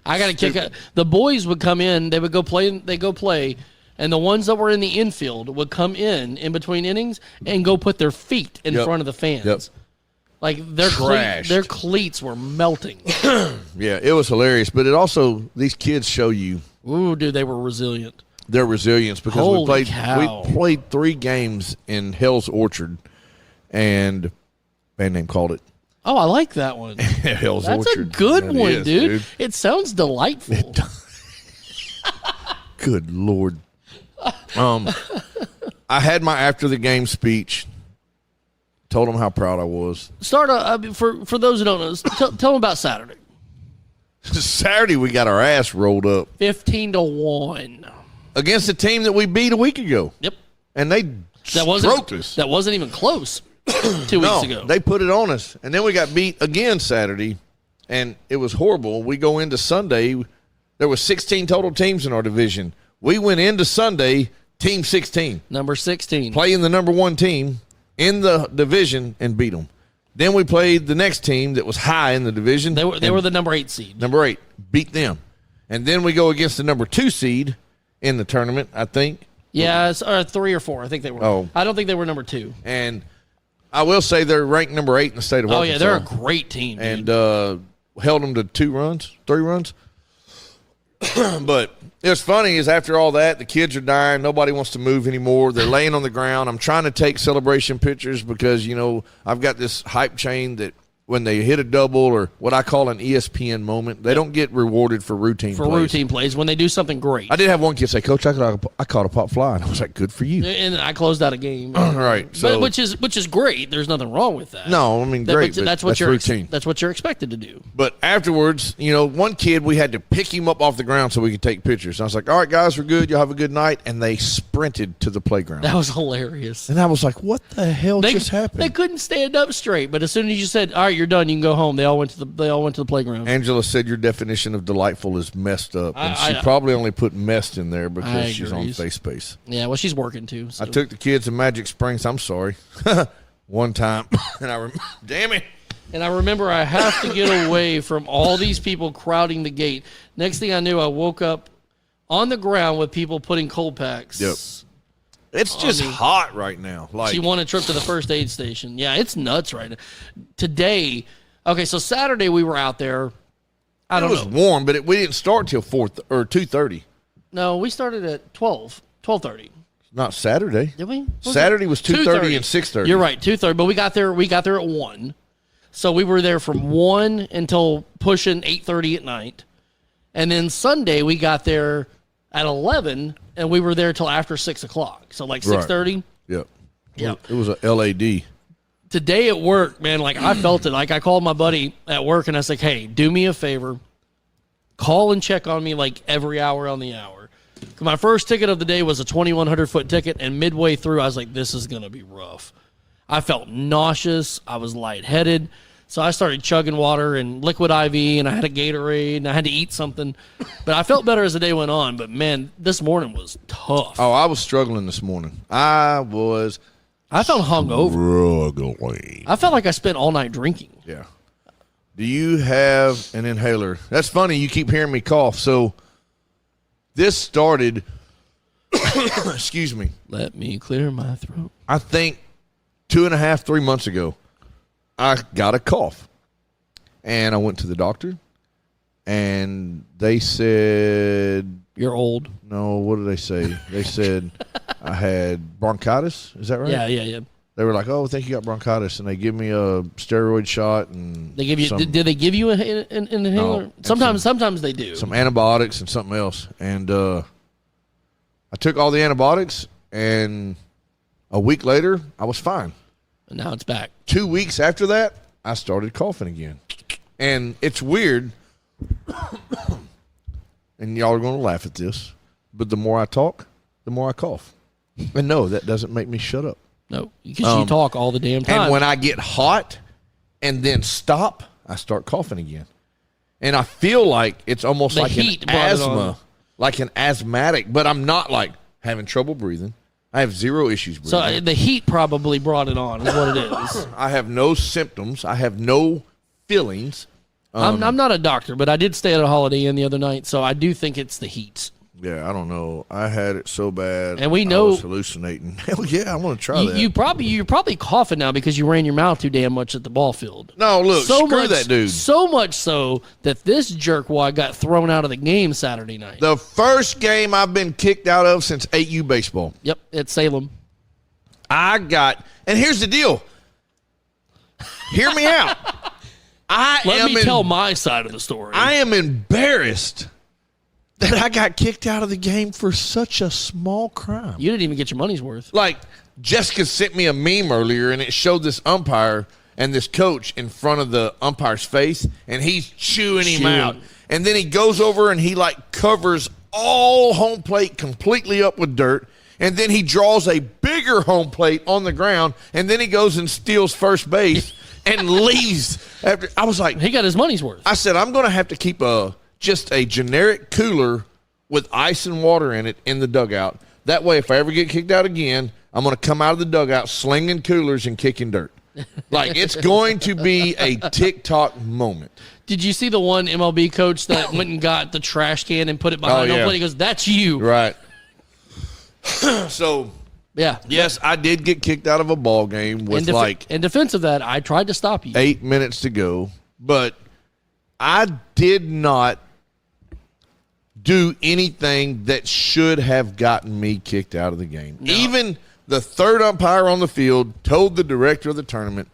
I got to kick it. The boys would come in, they would go play, and the ones that were in the infield would come in between innings and go put their feet in front of the fans. Yep. Like their cleats were melting. Yeah, it was hilarious. But it also, these kids show you Ooh, dude, they were resilient. Their resilience, because Holy cow. we played 3 games in Hell's Orchard, and band name called it Oh, I like that one. Hell's That's Orchard. a good That one, is, dude. It sounds delightful. Good Lord. I had my after the game speech. Told them how proud I was. For those who don't know, tell them about Saturday. Saturday we got our ass rolled up 15-1 against a team that we beat a week ago. Yep, and they stroked us. That wasn't even close. 2 weeks ago, they put it on us, and then we got beat again Saturday, and it was horrible. We go into Sunday. There was 16 total teams in our division. We went into Sunday, team 16. Number 16. Playing the number 1 team in the division and beat them. Then we played the next team that was high in the division. They were the number 8 seed. Number 8, beat them. And then we go against the number 2 seed in the tournament, I think. Yeah, it's 3 or 4. I think they were. Oh. I don't think they were number 2. And I will say they're ranked number 8 in the state of Arkansas. Oh, yeah, they're a great team, dude. And held them to 3 runs. But it's funny is after all that, the kids are dying. Nobody wants to move anymore. They're laying on the ground. I'm trying to take celebration pictures because, I've got this hype chain that when they hit a double or what I call an ESPN moment, they don't get rewarded for routine plays. Routine plays when they do something great. I did have one kid say, Coach, I caught a pop fly. And I was like, good for you. And I closed out a game. Right. So, which is great. There's nothing wrong with that. No, I mean, great. But that's routine. That's what you're expected to do. But afterwards, one kid, we had to pick him up off the ground so we could take pictures. And I was like, all right, guys, we're good. Y'all have a good night. And they sprinted to the playground. That was hilarious. And I was like, what the hell just happened? They couldn't stand up straight. But as soon as you said, all right, you're done, you can go home, they all went to the playground. Angela said your definition of delightful is messed up. And she probably only put messed in there because she's on face space. Yeah, well, she's working too. So. I took the kids to Magic Springs. I'm sorry. One time. And damn it. And I remember I have to get away from all these people crowding the gate. Next thing I knew, I woke up on the ground with people putting cold packs. Yep. It's just hot right now. She won a trip to the first aid station. Yeah, it's nuts right now. Today, okay, so Saturday we were out there. It was warm, but we didn't start till 2:30. No, we started at 12:30. Not Saturday. Did we? Saturday was 2:30 and 6:30. You're right, 2:30. But we got there at 1. So we were there from 1 until pushing 8:30 at night. And then Sunday we got there at 11, and we were there till after 6 o'clock. So like 6:30. Yep. Yep. It was a LAD. Today at work, man, like I felt it. Like I called my buddy at work, and I was like, hey, do me a favor. Call and check on me like every hour on the hour. My first ticket of the day was a 2,100-foot ticket, and midway through, I was like, this is going to be rough. I felt nauseous. I was lightheaded. So I started chugging water and liquid IV, and I had a Gatorade, and I had to eat something. But I felt better as the day went on. But, man, this morning was tough. Oh, I was struggling this morning. I felt hungover. Struggling. I felt like I spent all night drinking. Yeah. Do you have an inhaler? That's funny. You keep hearing me cough. So this started, excuse me. Let me clear my throat. I think 2.5, 3 months ago, I got a cough. And I went to the doctor, and they said... You're old. No, what did they say? They said I had bronchitis. Is that right? Yeah. They were like, "Oh, I think you got bronchitis," and they give me a steroid shot and they give you. Did they give you an inhaler? No, sometimes they do. Some antibiotics and something else, and I took all the antibiotics, and a week later, I was fine. And now it's back. 2 weeks after that, I started coughing again, and it's weird. And y'all are going to laugh at this, but the more I talk, the more I cough. And no, that doesn't make me shut up. No, because you talk all the damn time. And when I get hot and then stop, I start coughing again. And I feel like it's almost the like heat an asthma, like an asthmatic, but I'm not like having trouble breathing. I have zero issues breathing. So the heat probably brought it on, is what it is. I have no symptoms. I have no feelings. I'm not a doctor, but I did stay at a Holiday Inn the other night, so I do think it's the heat. Yeah, I don't know. I had it so bad. And we know I was hallucinating. Hell yeah, I want to try that. You're probably coughing now because you ran your mouth too damn much at the ball field. No, look, screw that dude. So much so that this jerkwad got thrown out of the game Saturday night. The first game I've been kicked out of since 8U baseball. Yep, at Salem. And here's the deal. Hear me out. Let me tell my side of the story. I am embarrassed that I got kicked out of the game for such a small crime. You didn't even get your money's worth. Like, Jessica sent me a meme earlier, and it showed this umpire and this coach in front of the umpire's face, and he's chewing him out. And then he goes over and he, like, covers all home plate completely up with dirt, and then he draws a bigger home plate on the ground, and then he goes and steals first base. and leaves after. I was like, He got his money's worth. I said, I'm going to have to keep just a generic cooler with ice and water in it in the dugout. That way, if I ever get kicked out again, I'm going to come out of the dugout slinging coolers and kicking dirt. Like, it's going to be a TikTok moment. Did you see the one MLB coach that went and got the trash can and put it behind home plate? He goes, "That's you." Right. So, Yeah. yes, I did get kicked out of a ball game with In defense of that, I tried to stop you. 8 minutes to go, but I did not do anything that should have gotten me kicked out of the game. No. Even the third umpire on the field told the director of the tournament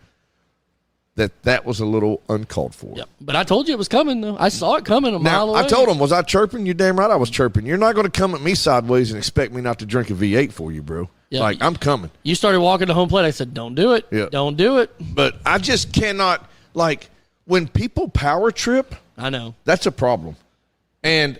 that was a little uncalled for. Yep. But I told you it was coming, though. I saw it coming a mile Now, away. I told him, was I chirping? You're damn right I was chirping. You're not going to come at me sideways and expect me not to drink a V8 for you, bro. Yeah. Like, I'm coming. You started walking to home plate. I said, "Don't do it. Yeah. Don't do it." But I just cannot, like, when people power trip, I know. that's a problem. And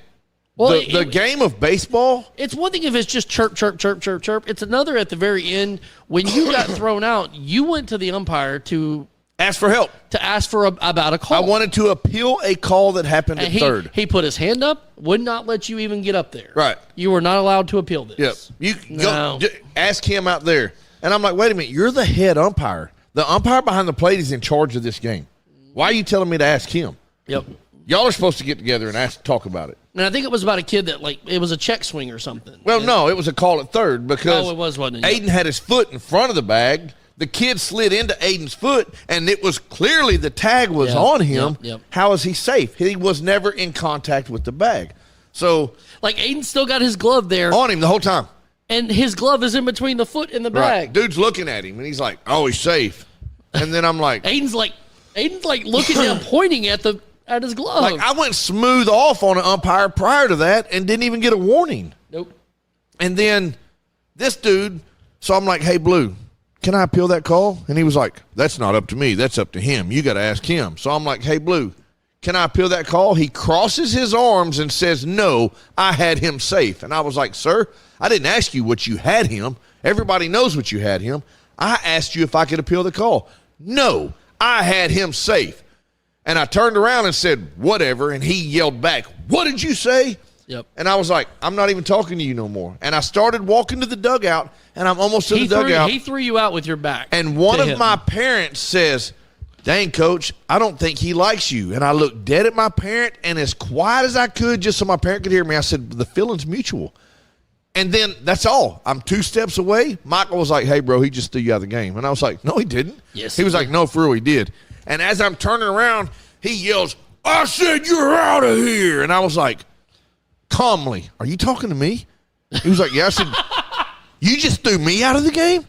Well, the game of baseball, It's one thing if it's just chirp, chirp, chirp, chirp, chirp. It's another at the very end. When you got thrown out, you went to the umpire to ask for help. ask for about a call. I wanted to appeal a call that happened And at third. He put his hand up, would not let you even get up there. Right. You were not allowed to appeal this. Yep. You No. go ask him out there. And I'm like, wait a minute, you're the head umpire. The umpire behind the plate is in charge of this game. Why are you telling me to ask him? Yep. Y'all are supposed to get together and talk about it. And I think it was about a kid that, like, it was a check swing or something. Well, no, it was a call at third because wasn't it? Aiden had his foot in front of the bag. The kid slid into Aiden's foot, and it was clearly the tag was Yep, on him. yep, yep. How is he safe? He was never in contact with the bag. So, Like, Aiden still got his glove there, on him the whole time. and his glove is in between the foot and the Right. bag. Dude's looking at him, and he's like, oh, he's safe. And then I'm like, Aiden's like looking down, pointing at his glove. like I went smooth off on an umpire prior to that and didn't even get a warning. Nope. And then this dude, so I'm like, hey, Blue, can I appeal that call? And he was like, that's not up to me. That's up to him. You got to ask him. So I'm like, hey, Blue, can I appeal that call? He crosses his arms and says, no, I had him safe. And I was like, sir, I didn't ask you what you had him. Everybody knows what you had him. I asked you if I could appeal the call. No, I had him safe. And I turned around and said, whatever. And he yelled back, what did you say? Yep. And I was like, I'm not even talking to you no more. And I started walking to the dugout, and I'm almost to the dugout. He threw you out with your back. And one to of him. my parents says, dang, Coach, I don't think he likes you. And I looked dead at my parent, and as quiet as I could, just so my parent could hear me, I said, the feeling's mutual. And then that's all. I'm 2 steps away. Michael was like, hey, bro, he just threw you out of the game. And I was like, no, he didn't. Yes, He was he like, did. no, for real, he did. And as I'm turning around, he yells, I said you're out of here. And I was like, calmly, are you talking to me? He was like, yeah. I said, you just threw me out of the game?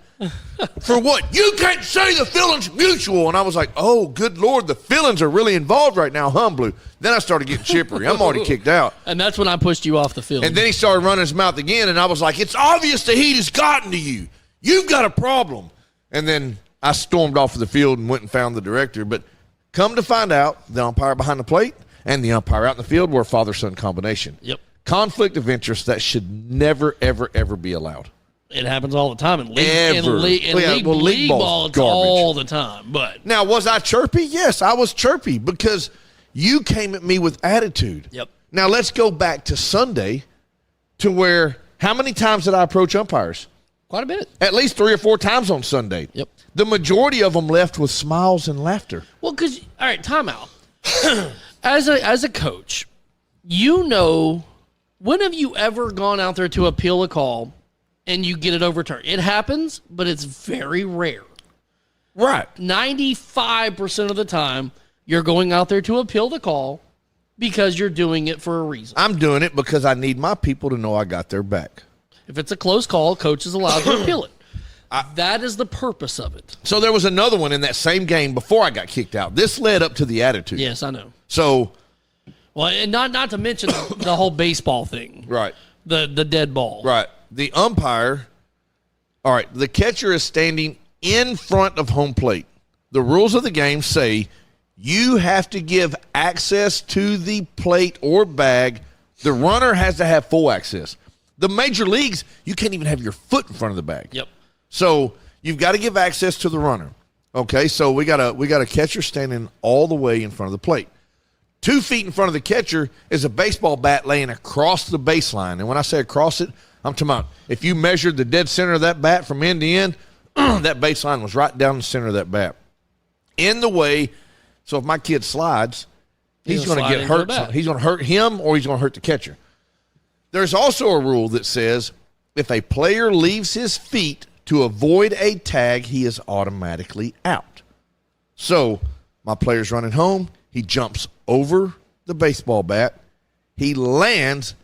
For what? You can't say the feeling's mutual. And I was like, oh, good Lord, the feelings are really involved right now, huh, Blue? Then I started getting chippery. I'm already kicked out. And that's when I pushed you off the field. And then he started running his mouth again, and I was like, it's obvious the heat has gotten to you. You've got a problem. And then I stormed off of the field and went and found the director. But come to find out, the umpire behind the plate and the umpire out in the field were a father-son combination. Yep. Conflict of interest that should never, ever, ever be allowed. It happens all the time in league, Ever. league League ball's ball. It's garbage. all the time. But Now, was I chirpy? Yes, I was chirpy because you came at me with attitude. Yep. Now, let's go back to Sunday to where how many times did I approach umpires? quite a bit. At least 3 or 4 times on Sunday. Yep. The majority of them left with smiles and laughter. Well, because all right, timeout. as a coach, you know, when have you ever gone out there to appeal a call and you get it overturned? It happens, but it's very rare. Right. 95% of the time, you're going out there to appeal the call because you're doing it for a reason. I'm doing it because I need my people to know I got their back. If it's a close call, coach is allowed to appeal it. That is the purpose of it. So there was another one in that same game before I got kicked out. This led up to the attitude. Yes, I know. So, Well, and not to mention the whole baseball thing. right. The dead ball. Right. The umpire, all right, the catcher is standing in front of home plate. The rules of the game say you have to give access to the plate or bag. The runner has to have full access. The major leagues, you can't even have your foot in front of the bag. Yep. So you've got to give access to the runner. Okay, so we got a catcher standing all the way in front of the plate. 2 feet in front of the catcher is a baseball bat laying across the baseline. And when I say across it, I'm talking about if you measured the dead center of that bat from end to end, that baseline was right down the center of that bat. In the way, so if my kid slides, he's going to get hurt. He's going to hurt him or he's going to hurt the catcher. There's also a rule that says if a player leaves his feet to avoid a tag, he is automatically out. So my player's running home. He jumps over the baseball bat. He lands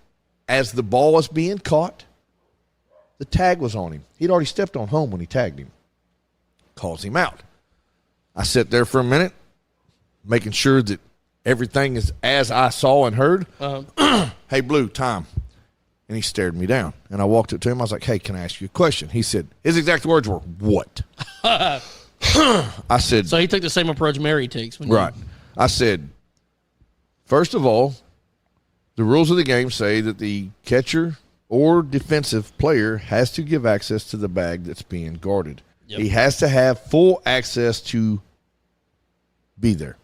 as the ball was being caught. The tag was on him. He'd already stepped on home when he tagged him. Calls him out. I sit there for a minute, making sure that everything is as I saw and heard. Hey, Blue, time. And he stared me down. And I walked up to him. I was like, hey, can I ask you a question? He said, his exact words were, what? I said. So he took the same approach Mary takes. Right. I said, first of all, the rules of the game say that the catcher or defensive player has to give access to the bag that's being guarded. Yep. He has to have full access to be there.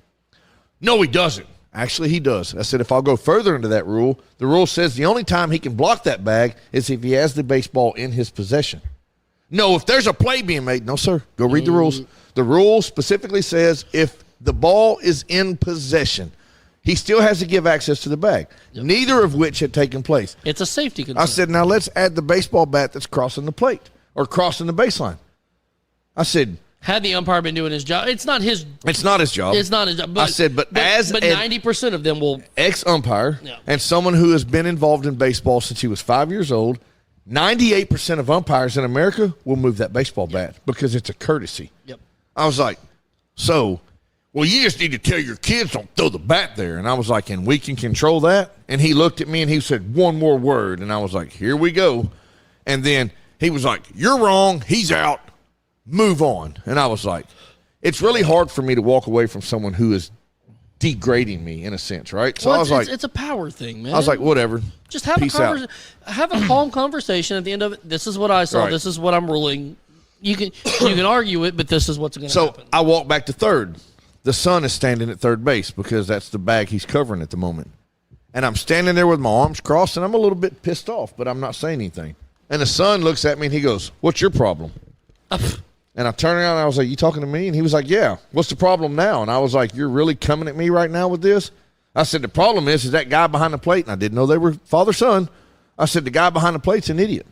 No, he doesn't. Actually, he does. I said, if I'll go further into that rule, the rule says the only time he can block that bag is if he has the baseball in his possession. No, if there's a play being made, no, sir. Go read the rules. The rule specifically says if the ball is in possession, he still has to give access to the bag, neither of which had taken place. It's a safety concern. I said, now let's add the baseball bat that's crossing the plate or crossing the baseline. I said, had the umpire been doing his job, it's not his job. It's not his job. But, I said, but 90% of them will. Ex-umpire and someone who has been involved in baseball since he was 5 years old, 98% of umpires in America will move that baseball bat because it's a courtesy. Yep. I was like, so, well, you just need to tell your kids don't throw the bat there. And I was like, and we can control that? And he looked at me and he said, one more word. And I was like, here we go. And then he was like, you're wrong. He's out. Move on. And I was like, it's really hard for me to walk away from someone who is degrading me in a sense, right? So I was like, it's a power thing, man. I was like, whatever. Just have have a calm conversation at the end of it. This is what I saw. Right. This is what I'm ruling. You can argue it, but this is what's going to happen. So I walk back to third. The son is standing at third base because that's the bag he's covering at the moment. And I'm standing there with my arms crossed, and I'm a little bit pissed off, but I'm not saying anything. And the son looks at me, and he goes, what's your problem? And I turned around, and I was like, you talking to me? And he was like, yeah, what's the problem now? And I was like, you're really coming at me right now with this? I said, the problem is that guy behind the plate, and I didn't know they were father-son. I said, the guy behind the plate's an idiot.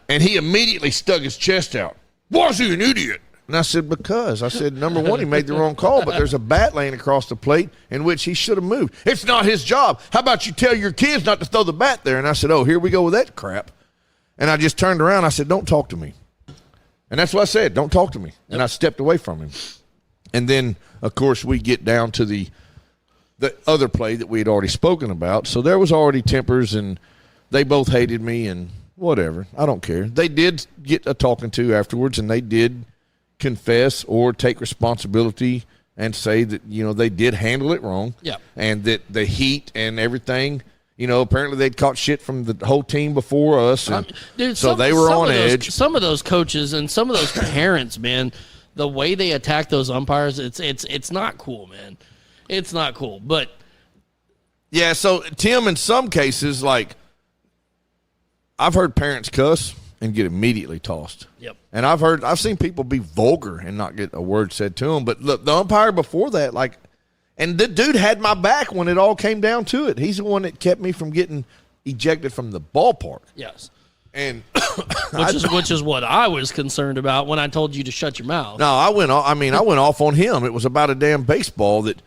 And he immediately stuck his chest out. Why is he an idiot? And I said, because. I said, number one, he made the wrong call, but there's a bat laying across the plate in which he should have moved. It's not his job. How about you tell your kids not to throw the bat there? And I said, oh, here we go with that crap. And I just turned around. I said, don't talk to me. And that's what I said, don't talk to me. And I stepped away from him. And then, of course, we get down to the other play that we had already spoken about. So there was already tempers, and they both hated me and whatever. I don't care. They did get a talking to afterwards, and they did confess or take responsibility and say that, they did handle it wrong. Yeah. And that the heat and everything, apparently they'd caught shit from the whole team before us. And dude, so they were on edge. Some of those coaches and some of those parents, man, the way they attack those umpires, it's not cool, man. It's not cool. But yeah, so Tim, in some cases, like, I've heard parents cuss and get immediately tossed. Yep. And I've seen people be vulgar and not get a word said to them. But look, the umpire before that, like, and the dude had my back when it all came down to it. He's the one that kept me from getting ejected from the ballpark. Yes. And which is what I was concerned about when I told you to shut your mouth. No, I went off on him. It was about a damn baseball that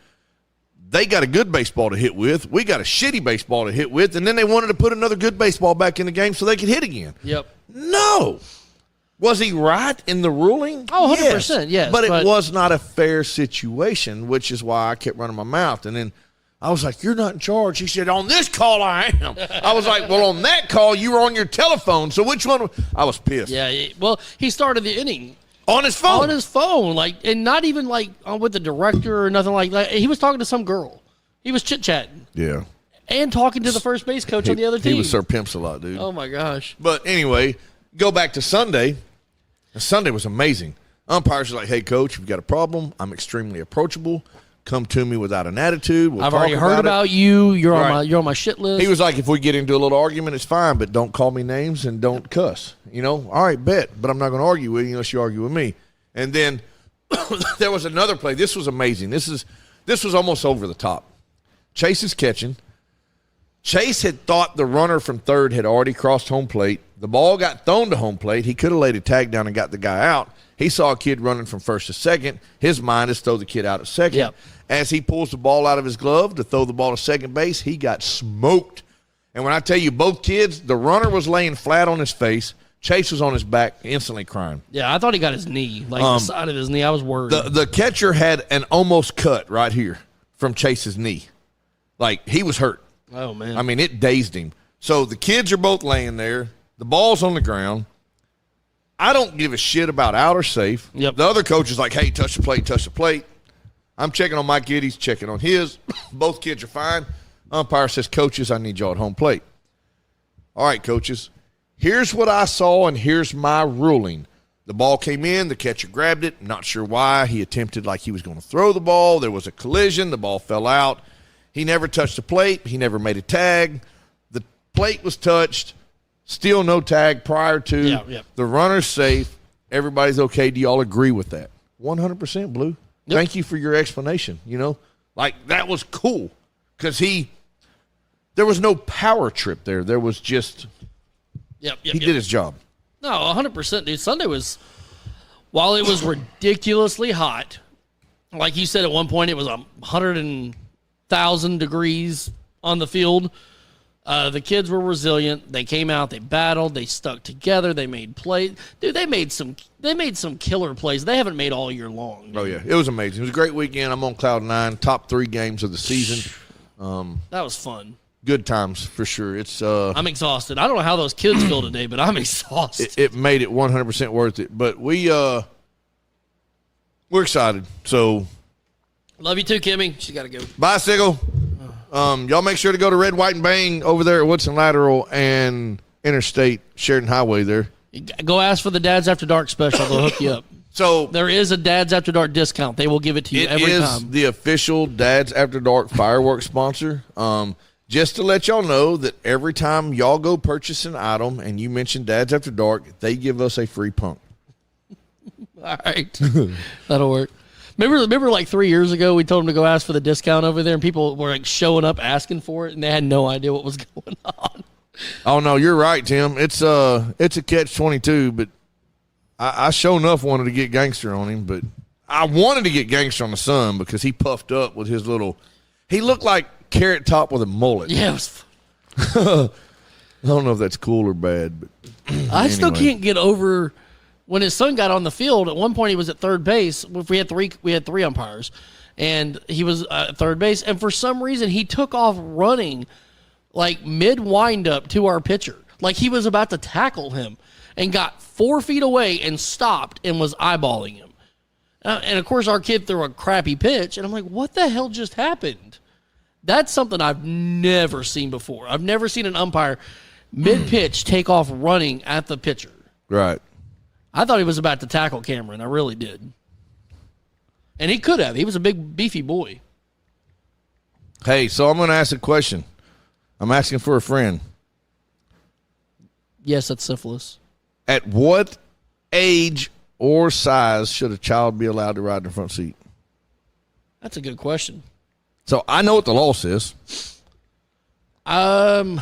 they got a good baseball to hit with. We got a shitty baseball to hit with, and then they wanted to put another good baseball back in the game so they could hit again. Yep. No. Was he right in the ruling? Oh, 100%, yes. But it was not a fair situation, which is why I kept running my mouth. And then I was like, you're not in charge. He said, on this call I am. I was like, well, on that call you were on your telephone, so which one? I was pissed. Yeah, well, he started the inning. On his phone. On his phone, and not even with the director or nothing like that. He was talking to some girl. He was chit-chatting. Yeah. And talking to the first base coach on the other team. He was Sir Pimps a lot, dude. Oh, my gosh. But anyway, go back to Sunday. And Sunday was amazing. Umpires are like, hey, coach, if you've got a problem, I'm extremely approachable. Come to me without an attitude. We'll I've talk already heard it. about you. You're Right. on my shit list. He was like, if we get into a little argument, it's fine, but don't call me names and don't cuss. All right, bet, but I'm not going to argue with you unless you argue with me. And then there was another play. This was amazing. This was almost over the top. Chase is catching. Chase had thought the runner from third had already crossed home plate. The ball got thrown to home plate. He could have laid a tag down and got the guy out. He saw a kid running from first to second. His mind is throw the kid out at second. Yep. As he pulls the ball out of his glove to throw the ball to second base, he got smoked. And when I tell you both kids, the runner was laying flat on his face. Chase was on his back, instantly crying. Yeah, I thought he got his knee, like the side of his knee. I was worried. The catcher had an almost cut right here from Chase's knee. Like, he was hurt. Oh, man. I mean, it dazed him. So the kids are both laying there. The ball's on the ground. I don't give a shit about out or safe. Yep. The other coach is like, hey, touch the plate, touch the plate. I'm checking on my kid. He's checking on his. Both kids are fine. Umpire says, coaches, I need y'all at home plate. All right, coaches. Here's what I saw, and here's my ruling. The ball came in. The catcher grabbed it. Not sure why. He attempted like he was going to throw the ball. There was a collision. The ball fell out. He never touched the plate. He never made a tag. The plate was touched. Still no tag prior to. Yeah. The runner's safe. Everybody's okay. Do y'all agree with that? 100%, Blue. Yep. Thank you for your explanation. Like, that was cool because there was no power trip there. There was just he did his job. No, 100%, dude. Sunday was, while it was ridiculously hot, like you said at one point, it was 100,000 degrees on the field. The kids were resilient. They came out. They battled. They stuck together. They made plays. Dude, they made some killer plays they haven't made all year long. Dude. Oh, yeah. It was amazing. It was a great weekend. I'm on cloud nine. Top 3 games of the season. That was fun. Good times for sure. It's I'm exhausted. I don't know how those kids feel today, but I'm exhausted. it made it 100% worth it. But we're excited. So Love you too, Kimmy. She's got to go. bicycle. Y'all make sure to go to Red, White, and Bang over there at Woodson Lateral and Interstate Sheridan Highway there. Go ask for the Dads After Dark special. They'll hook you up. So There is a Dads After Dark discount. They will give it to you it every is time. the official Dads After Dark fireworks sponsor. Just to let y'all know that every time y'all go purchase an item and you mention Dads After Dark, they give us a free punk. All right. That'll work. Remember like 3 years ago, we told them to go ask for the discount over there, and people were like showing up asking for it, and they had no idea what was going on. Oh no, you're right, Tim. It's a catch-22, but I sure enough wanted to get gangster on him, but I wanted to get gangster on the son because he puffed up with his little. He looked like Carrot Top with a mullet. Yeah, it was I don't know if that's cool or bad, but I still Anyway. can't get over when his son got on the field. At one point, he was at third base. We had three umpires, and he was at third base. And for some reason, he took off running like mid windup to our pitcher, like he was about to tackle him, and got 4 feet away and stopped and was eyeballing him. And of course, our kid threw a crappy pitch, and I'm like, "What the hell just happened?" That's something I've never seen before. I've never seen an umpire mid-pitch take off running at the pitcher. right. I thought he was about to tackle Cameron. I really did. And he could have. He was a big, beefy boy. Hey, so I'm going to ask a question. I'm asking for a friend. Yes, that's syphilis. At what age or size should a child be allowed to ride in the front seat? That's a good question. So I know what the law says. Let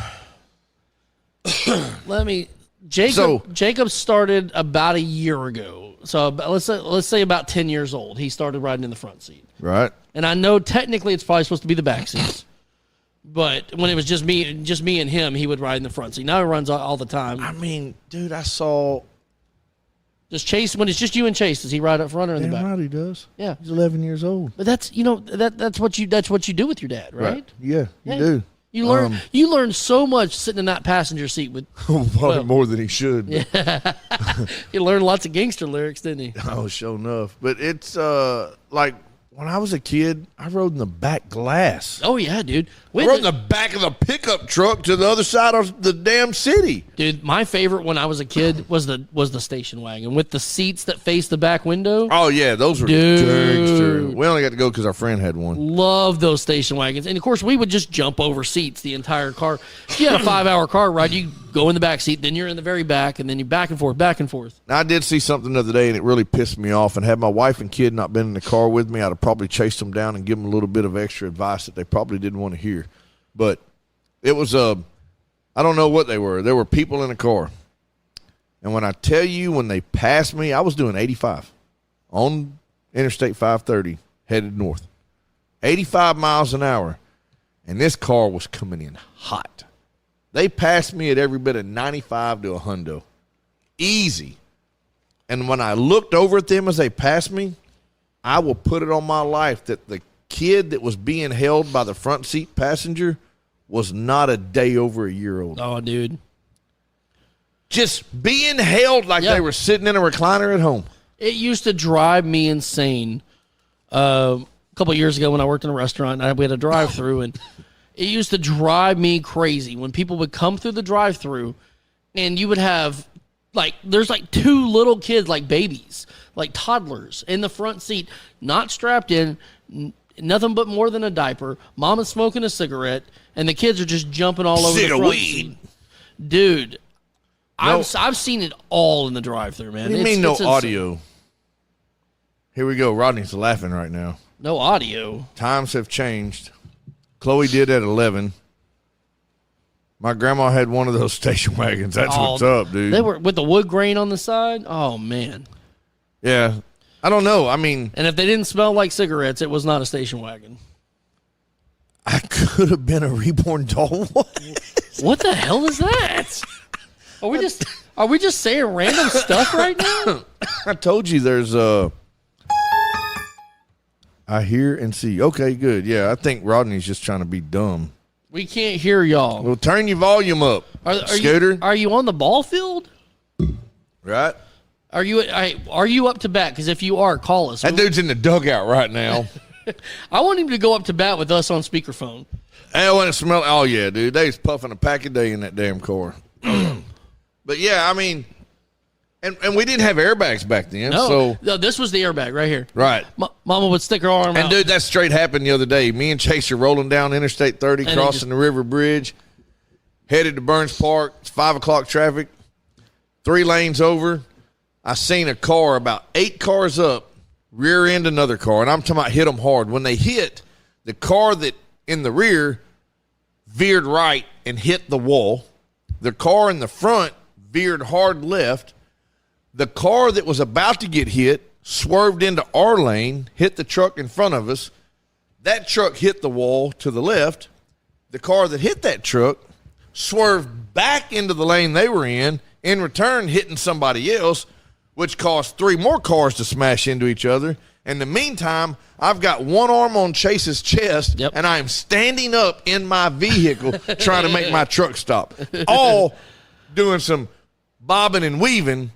me. Jacob started about a year ago. So let's say about 10 years old. He started riding in the front seat. Right. And I know technically it's probably supposed to be the back seats. But when it was just me and him, he would ride in the front seat. Now he runs all the time. I mean, dude, I saw. Just Chase, when it's just you and Chase, does he ride up front or in the Damn back? right he does. Yeah. He's 11 years old. But that's what you do with your dad, right? Yeah, you Yeah. do. You learn so much sitting in that passenger seat with. Probably more than he should. Yeah. He learned lots of gangster lyrics, didn't he? Oh, sure enough. But it's like when I was a kid, I rode in the back glass. Oh yeah, dude. I rode in the back of the pickup truck to the other side of the damn city. Dude, my favorite when I was a kid was the station wagon with the seats that face the back window. Oh yeah, those were Dude. gangster. We only got to go because our friend had one. Love those station wagons. And of course, we would just jump over seats the entire car. If you had a 5-hour car ride, you go in the back seat, then you're in the very back, and then you back and forth, back and forth. Now, I did see something the other day, and it really pissed me off. And had my wife and kid not been in the car with me, I'd have probably chased them down and given them a little bit of extra advice that they probably didn't want to hear. But it was I don't know what they were. There were people in the car. And when I tell you, when they passed me, I was doing 85 on Interstate 530 headed north. 85 miles an hour. And this car was coming in hot. They passed me at every bit of 95 to a hundo. Easy. And when I looked over at them as they passed me, I will put it on my life that the kid that was being held by the front seat passenger was not a day over a year old. Oh, dude. Just being held like Yeah. they were sitting in a recliner at home. It used to drive me insane. A couple of years ago when I worked in a restaurant, we had a drive-through, and it used to drive me crazy when people would come through the drive-through, and you would have, there's 2 little kids, like babies, like toddlers, in the front seat, not strapped in, nothing but more than a diaper. Mama's smoking a cigarette, and the kids are just jumping all over the front seat. Dude, No. I've seen it all in the drive-through, man. What do you mean no insane. audio? Here we go. Rodney's laughing right now. No audio. Times have changed. Chloe did at 11. My grandma had one of those station wagons. That's what's up, dude. They were with the wood grain on the side. Oh, man. Yeah. I don't know. I mean, And if they didn't smell like cigarettes, it was not a station wagon. I could have been a reborn doll. What the hell is that? Are we just saying random stuff right now? I told you there's I hear and see. Okay, good. Yeah, I think Rodney's just trying to be dumb. We can't hear y'all. Well, turn your volume up, Scooter. Are you on the ball field? Right? Are you up to bat? Because if you are, call us. That dude's in the dugout right now. I want him to go up to bat with us on speakerphone. And when it smelled, oh yeah, dude, they was puffing a pack a day in that damn car. But yeah, I mean, and we didn't have airbags back then, No, so this was the airbag right here. right. Mama would stick her arm out. And dude, that straight happened the other day. Me and Chase are rolling down Interstate 30, And it crossing the river bridge, headed to Burns Park. It's 5 o'clock traffic, 3 lanes over. I seen a car about 8 cars up, rear end another car, and I'm talking about hit them hard. When they hit, the car that in the rear veered right and hit the wall. The car in the front veered hard left. The car that was about to get hit swerved into our lane, hit the truck in front of us. That truck hit the wall to the left. The car that hit that truck swerved back into the lane they were in return hitting somebody else, which caused 3 more cars to smash into each other. In the meantime, I've got one arm on Chase's chest, Yep. and I am standing up in my vehicle trying to make my truck stop. All doing some bobbing and weaving.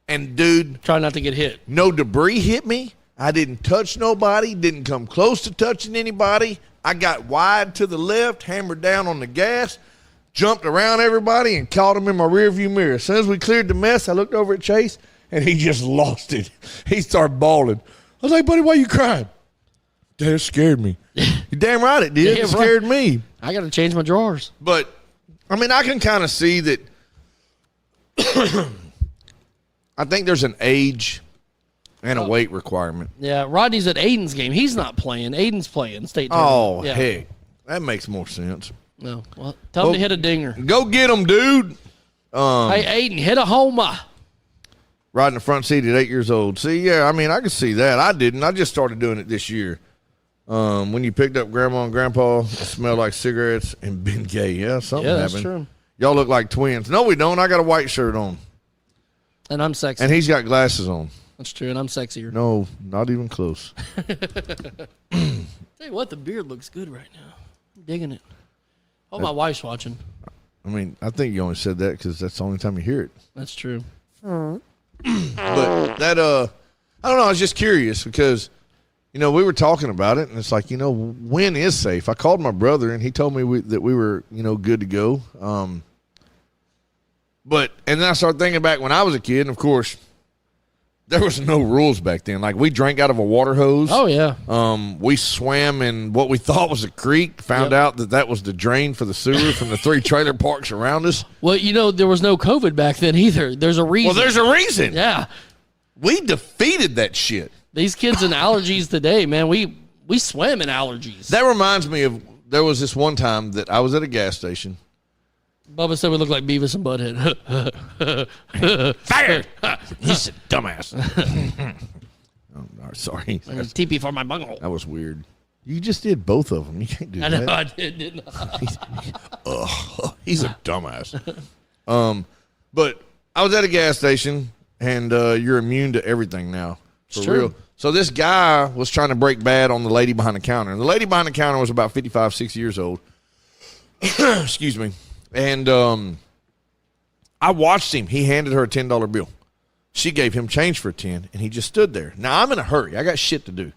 And, dude, Try not to get hit. no debris hit me. I didn't touch nobody, didn't come close to touching anybody. I got wide to the left, hammered down on the gas, jumped around everybody, and caught him in my rearview mirror. As soon as we cleared the mess, I looked over at Chase, and he just lost it. He started bawling. I was like, buddy, why you crying? Dad, it scared me. You're damn right it did. Yeah, It scared me. I got to change my drawers. But, I mean, I can kind of see that. I think there's an age and a weight requirement. Yeah, Rodney's at Aiden's game. He's not playing. Aiden's playing state tournament. Oh, Yeah. heck. That makes more sense. No. Well, tell him to hit a dinger. Go get him, dude. Hey, Aiden, hit a homer. Riding the front seat at 8 years old. See, yeah, I mean, I can see that. I didn't. I just started doing it this year. When you picked up Grandma and Grandpa, it smelled like cigarettes and been gay. Yeah, something Yeah, that's happened. true. Y'all look like twins. No, we don't. I got a white shirt on. And I'm sexy. And he's got glasses on. That's true, and I'm sexier. No, not even close. Tell you what, the beard looks good right now. I'm digging it. Oh, my wife's watching. I mean, I think you only said that because that's the only time you hear it. That's true. But that, I don't know. I was just curious because You know, we were talking about it, and it's like, you know, when is safe? I called my brother, and he told me that we were, you know, good to go. And then I started thinking back when I was a kid, and of course, there was no rules back then. Like, we drank out of a water hose. Oh, yeah. We swam in what we thought was a creek, found out that was the drain for the sewer from the 3 trailer parks around us. Well, you know, there was no COVID back then either. There's a reason. Well, there's a reason. Yeah. We defeated that shit. These kids and allergies today, man, we swam in allergies. That reminds me of, there was this one time that I was at a gas station. Bubba said we look like Beavis and Butthead. Fired! He's a dumbass. Oh, no, sorry. TP for my bunghole. That was weird. You just did both of them. You can't do I that. know I did, didn't I? He's a dumbass. But I was at a gas station, and you're immune to everything now. For It's true. real. So this guy was trying to break bad on the lady behind the counter. And the lady behind the counter was about 55, 60 years old. Excuse me. And I watched him. He handed her a $10 bill. She gave him change for 10, and he just stood there. Now, I'm in a hurry. I got shit to do.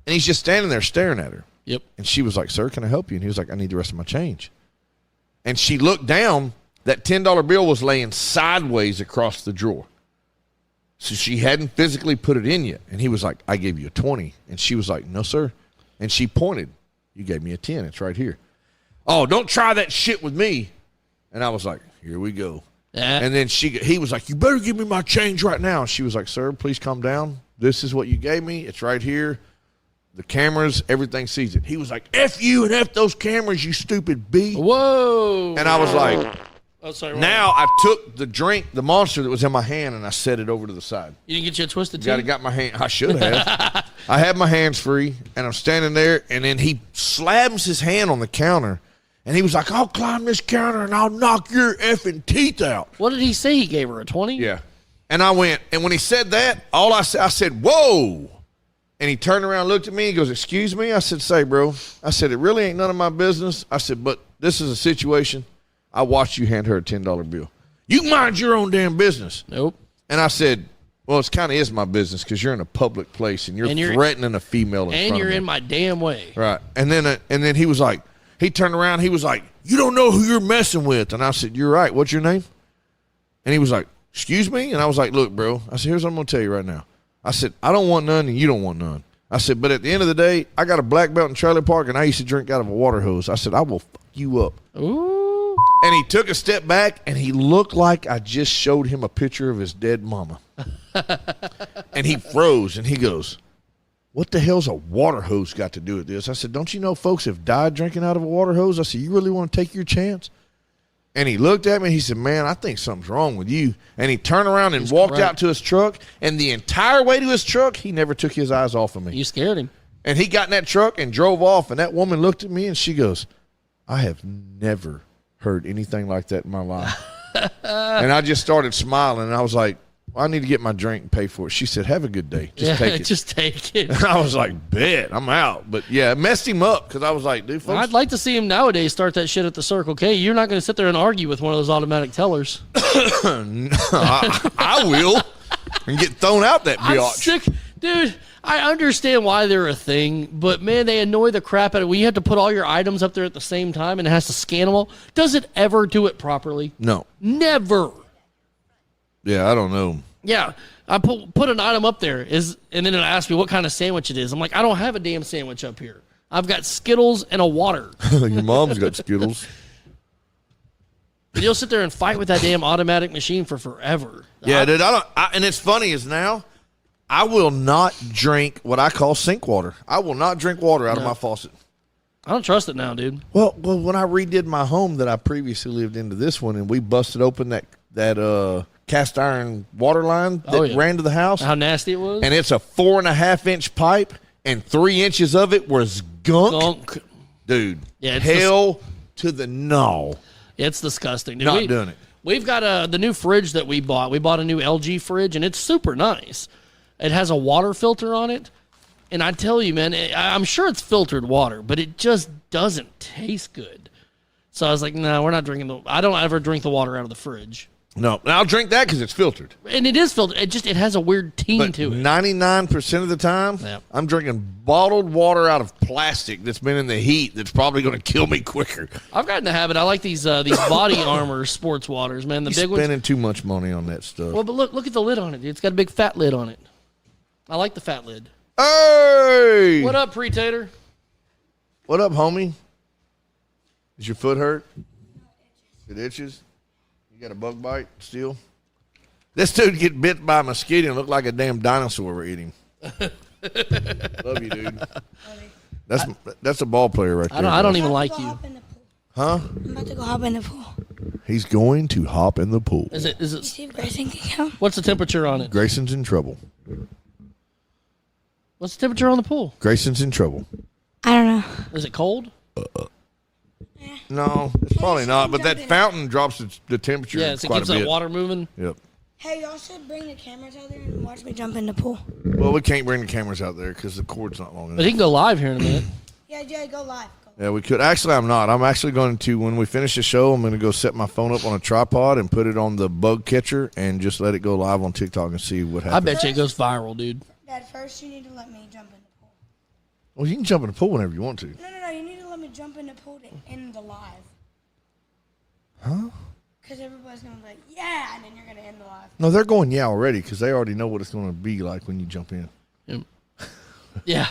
And he's just standing there staring at her. Yep. And she was like, "Sir, can I help you?" And he was like, "I need the rest of my change." And she looked down. That $10 bill was laying sideways across the drawer. So she hadn't physically put it in yet. And he was like, "I gave you a 20. And she was like, "No, sir." And she pointed. "You gave me a 10. It's right here." "Oh, don't try that shit with me." And I was like, "Here we go." Yeah. And then he was like, "You better give me my change right now." And she was like, "Sir, please calm down. This is what you gave me. It's right here. The cameras, everything sees it." He was like, "F you and F those cameras, you stupid B." Whoa. And I was like, Oh, sorry. now I took the drink, the Monster that was in my hand, and I set it over to the side. You didn't get you a twisted tea? Got my hand. I should have. I had my hands free, and I'm standing there, and then he slams his hand on the counter, and he was like, "I'll climb this counter, and I'll knock your effing teeth out." What did he say? He gave her a 20? Yeah. And I went, and when he said that, I said, "Whoa." And he turned around and looked at me. He goes, "Excuse me?" I said, "Say, bro." I said, "It really ain't none of my business." I said, "But this is a situation. I watched you hand her a $10 bill. You mind your own damn business." Nope. And I said, "Well, it's kind of is my business because you're in a public place and you're threatening a female in front And of you're me." in my damn way. Right. And then he was like, he turned around. He was like, "You don't know who you're messing with." And I said, "You're right. What's your name?" And he was like, "Excuse me?" And I was like, "Look, bro." I said, "Here's what I'm going to tell you right now." I said, "I don't want none and you don't want none." I said, "But at the end of the day, I got a black belt in trailer park and I used to drink out of a water hose." I said, "I will fuck you up." Ooh. And he took a step back, and he looked like I just showed him a picture of his dead mama. And he froze, and he goes, "What the hell's a water hose got to do with this?" I said, "Don't you know folks have died drinking out of a water hose?" I said, "You really want to take your chance?" And he looked at me, and he said, "Man, I think something's wrong with you." And he turned around and walked correct. out to his truck, and the entire way to his truck, he never took his eyes off of me. You scared him. And he got in that truck and drove off, and that woman looked at me, and she goes, "I have never heard anything like that in my life." And I just started smiling, and I was like, "Well, I need to get my drink and pay for it." She said, "Have a good day. Just take it." Just take it. And I was like, "Bet, I'm out." But yeah, it messed him up because I was like, "Dude, folks." I'd like to see him nowadays start that shit at the Circle K. You're not going to sit there and argue with one of those automatic tellers. I will and get thrown out that I'm biatch. sick. Dude, I understand why they're a thing, but man, they annoy the crap out of it. When you have to put all your items up there at the same time and it has to scan them all. Does it ever do it properly? No. Never. Yeah, I don't know. Yeah, I put an item up there, and then it'll ask me what kind of sandwich it is. I'm like, I don't have a damn sandwich up here. I've got Skittles and a water. Your mom's got Skittles. But you'll sit there and fight with that damn automatic machine for forever. Yeah, dude. And it's funny is now, I will not drink what I call sink water. I will not drink water out of my faucet. I don't trust it now, dude. Well, when I redid my home that I previously lived into this one, and we busted open that cast iron water line that ran to the house, How nasty it was. and it's a 4.5-inch pipe, and 3 inches of it was gunk. Dude, Yeah, it's hell to the no. It's disgusting, dude. Not doing it. We've got the new fridge that we bought. We bought a new LG fridge, and it's super nice. It has a water filter on it. And I tell you, man, I'm sure it's filtered water, but it just doesn't taste good. So I was like, no, we're not drinking I don't ever drink the water out of the fridge. No, and I'll drink that because it's filtered. And it is filtered. It has a weird teen But to it. 99% of the time, Yep. I'm drinking bottled water out of plastic that's been in the heat that's probably going to kill me quicker. I've gotten the habit. I like these Body Armor sports waters, man. The You're big ones. spending too much money on that stuff. Well, but look at the lid on it, dude. It's got a big fat lid on it. I like the fat lid. Hey! What up, Pre-Tater? What up, homie? Does your foot hurt? It itches? You got a bug bite still? This dude get bit by a mosquito and look like a damn dinosaur we're eating. Love you, dude. That's a ball player right there. I don't even I'm like about to go you. hop in the pool. Huh? I'm about to go hop in the pool. He's going to hop in the pool. Is it? See if Grayson can come. What's the temperature on it? Grayson's in trouble. What's the temperature on the pool? Grayson's in trouble. I don't know. Is it cold? No, it's probably not. But that fountain drops the temperature Yes, it quite keeps a bit. that water moving. Yep. Hey, y'all should bring the cameras out there and watch me jump in the pool. Well, we can't bring the cameras out there because the cord's not long But enough. he can go live here in a minute. Yeah, go live. Yeah, we could. Actually, I'm not. I'm actually going to, when we finish the show, I'm going to go set my phone up on a tripod and put it on the bug catcher and just let it go live on TikTok and see what I happens. bet you it goes viral, dude. Dad, first you need to let me jump in the pool. Well, you can jump in the pool whenever you want to. No. You need to let me jump in the pool to end the live. Huh? Because everybody's going to be like, yeah, and then you're going to end the live. No, they're going yeah already because they already know what it's going to be like when you jump in. Yeah.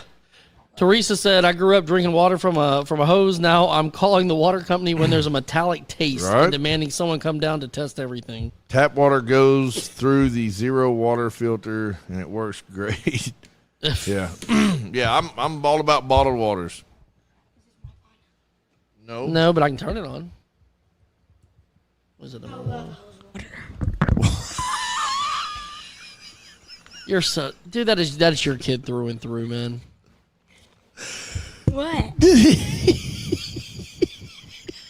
Teresa said, I grew up drinking water from a hose. Now I'm calling the water company when there's a metallic taste Right. and demanding someone come down to test everything. Tap water goes through the zero water filter and it works great. Yeah. Yeah, I'm all about bottled waters. No. No, but I can turn it on. Was it the You're so dude. That is your kid through and through, man. What?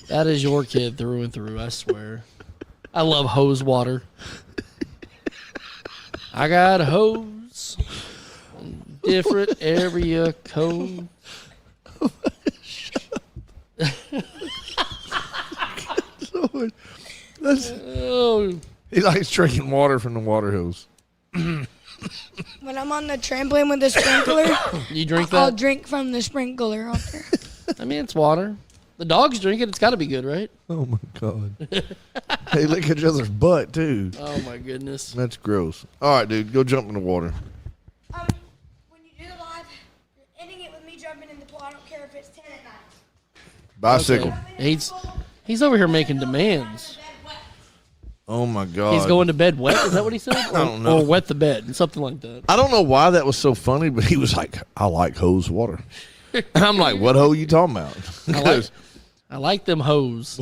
That is your kid through and through. I swear. I love hose water. I got a hose, different area code. Oh, He likes drinking water from the water hose. When I'm on the trampoline with the sprinkler, you drink I'll that? drink from the sprinkler out there. I mean, it's water. The dogs drink it. It's got to be good, right? Oh my god. They lick each other's butt too. Oh my goodness. That's gross. All right, dude, go jump in the water. When you do the live, you're ending it with me jumping in the pool. I don't care if it's 10 at night. Bicycle. Okay. He's over here making demands. Oh my god. He's going to bed wet. Is that what he said? I don't know. Or wet the bed, something like that. I don't know why that was so funny, but he was like, "I like hose water," and I'm like, "What hole you talking about?" I like them hoes.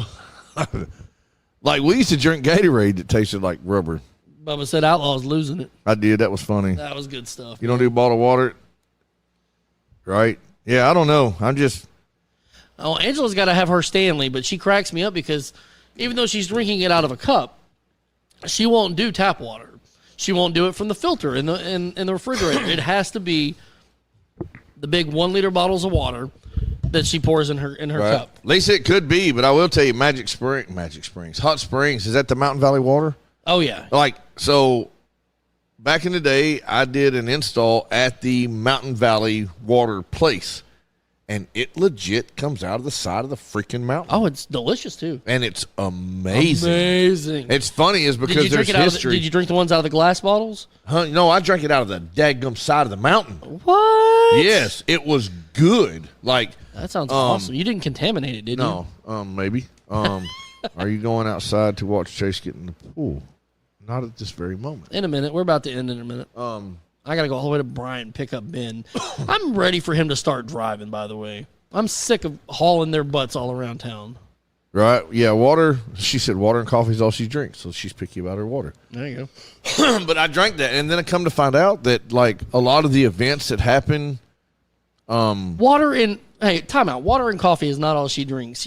Like we used to drink Gatorade that tasted like rubber. Bubba said Outlaw's losing it. I did. That was funny. That was good stuff. You don't do bottled water, right? Yeah, I don't know. I'm just Oh, Angela's got to have her Stanley, but she cracks me up because even though she's drinking it out of a cup, she won't do tap water. She won't do it from the filter in the refrigerator. It has to be the big 1 liter bottles of water that she pours in her right. cup. At least it could be, but I will tell you, Magic Springs, Hot Springs. Is that the Mountain Valley water? Oh yeah, Like so. Back in the day, I did an install at the Mountain Valley water place, and it legit comes out of the side of the freaking mountain. oh it's delicious too. And it's amazing. Amazing. It's funny is because there's history. Did you drink the ones out of the glass bottles? Huh? No, I drank it out of the daggum side of the mountain. What? Yes, it was good. Like That sounds awesome. You didn't contaminate it, did you? no, maybe. Are you going outside to watch Chase get in the pool? Not at this very moment. In a minute. We're about to end in a minute. I got to go all the way to Bryan, pick up Ben. I'm ready for him to start driving, by the way. I'm sick of hauling their butts all around town. Right? Yeah, water. She said water and coffee is all she drinks, so she's picky about her water. There you go. But I drank that, and then I come to find out that like a lot of the events that happen. Water and hey, time out. Water and coffee is not all she drinks.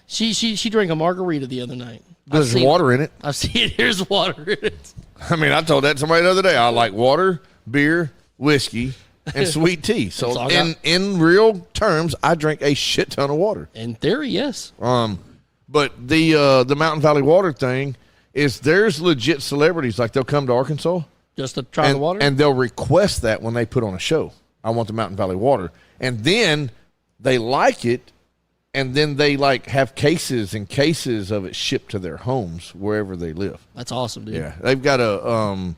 She drank a margarita the other night. There's water in it. I've seen it. Here's water in it. I mean, I told that to somebody the other day. I like water, beer, whiskey, and sweet tea. That's all So I got. in real terms, I drink a shit ton of water. In theory, yes. But the Mountain Valley water thing, is there's legit celebrities, like they'll come to Arkansas Just to try the water? and they'll request that when they put on a show. I want the Mountain Valley water. And then they like it, and then they like have cases and cases of it shipped to their homes wherever they live. That's awesome, dude. Yeah, they've got a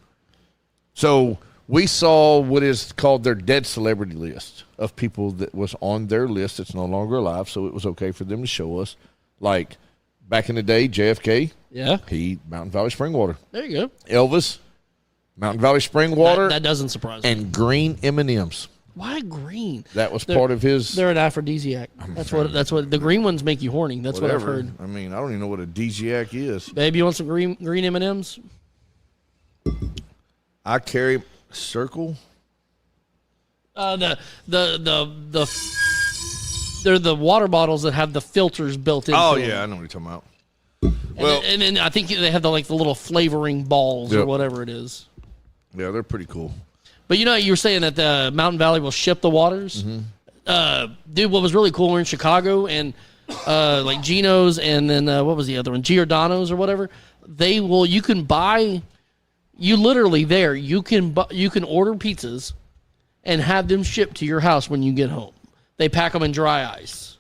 so we saw what is called their dead celebrity list of people that was on their list that's no longer alive, so it was okay for them to show us. Like back in the day, JFK, Yeah. he Mountain Valley spring water. There you go. Elvis, Mountain Valley spring water, That doesn't surprise me. and green M&Ms. Why green? That was part of his They're an aphrodisiac. That's what the green ones make you horny. That's what I've whatever. heard. I mean, I don't even know what a DGAC is. Babe, you want some green M&Ms? I carry Circle. They're the water bottles that have the filters built in. Oh yeah, I know what you're talking about. Well, and then I think they have the little flavoring balls or Yep. whatever it is. yeah, they're pretty cool. But you were saying that the Mountain Valley will ship the waters. Dude, what was really cool, we're in Chicago and like Geno's and then what was the other one? Giordano's or whatever. They will. You can buy. You literally there. You can order pizzas and have them shipped to your house when you get home. They pack them in dry ice.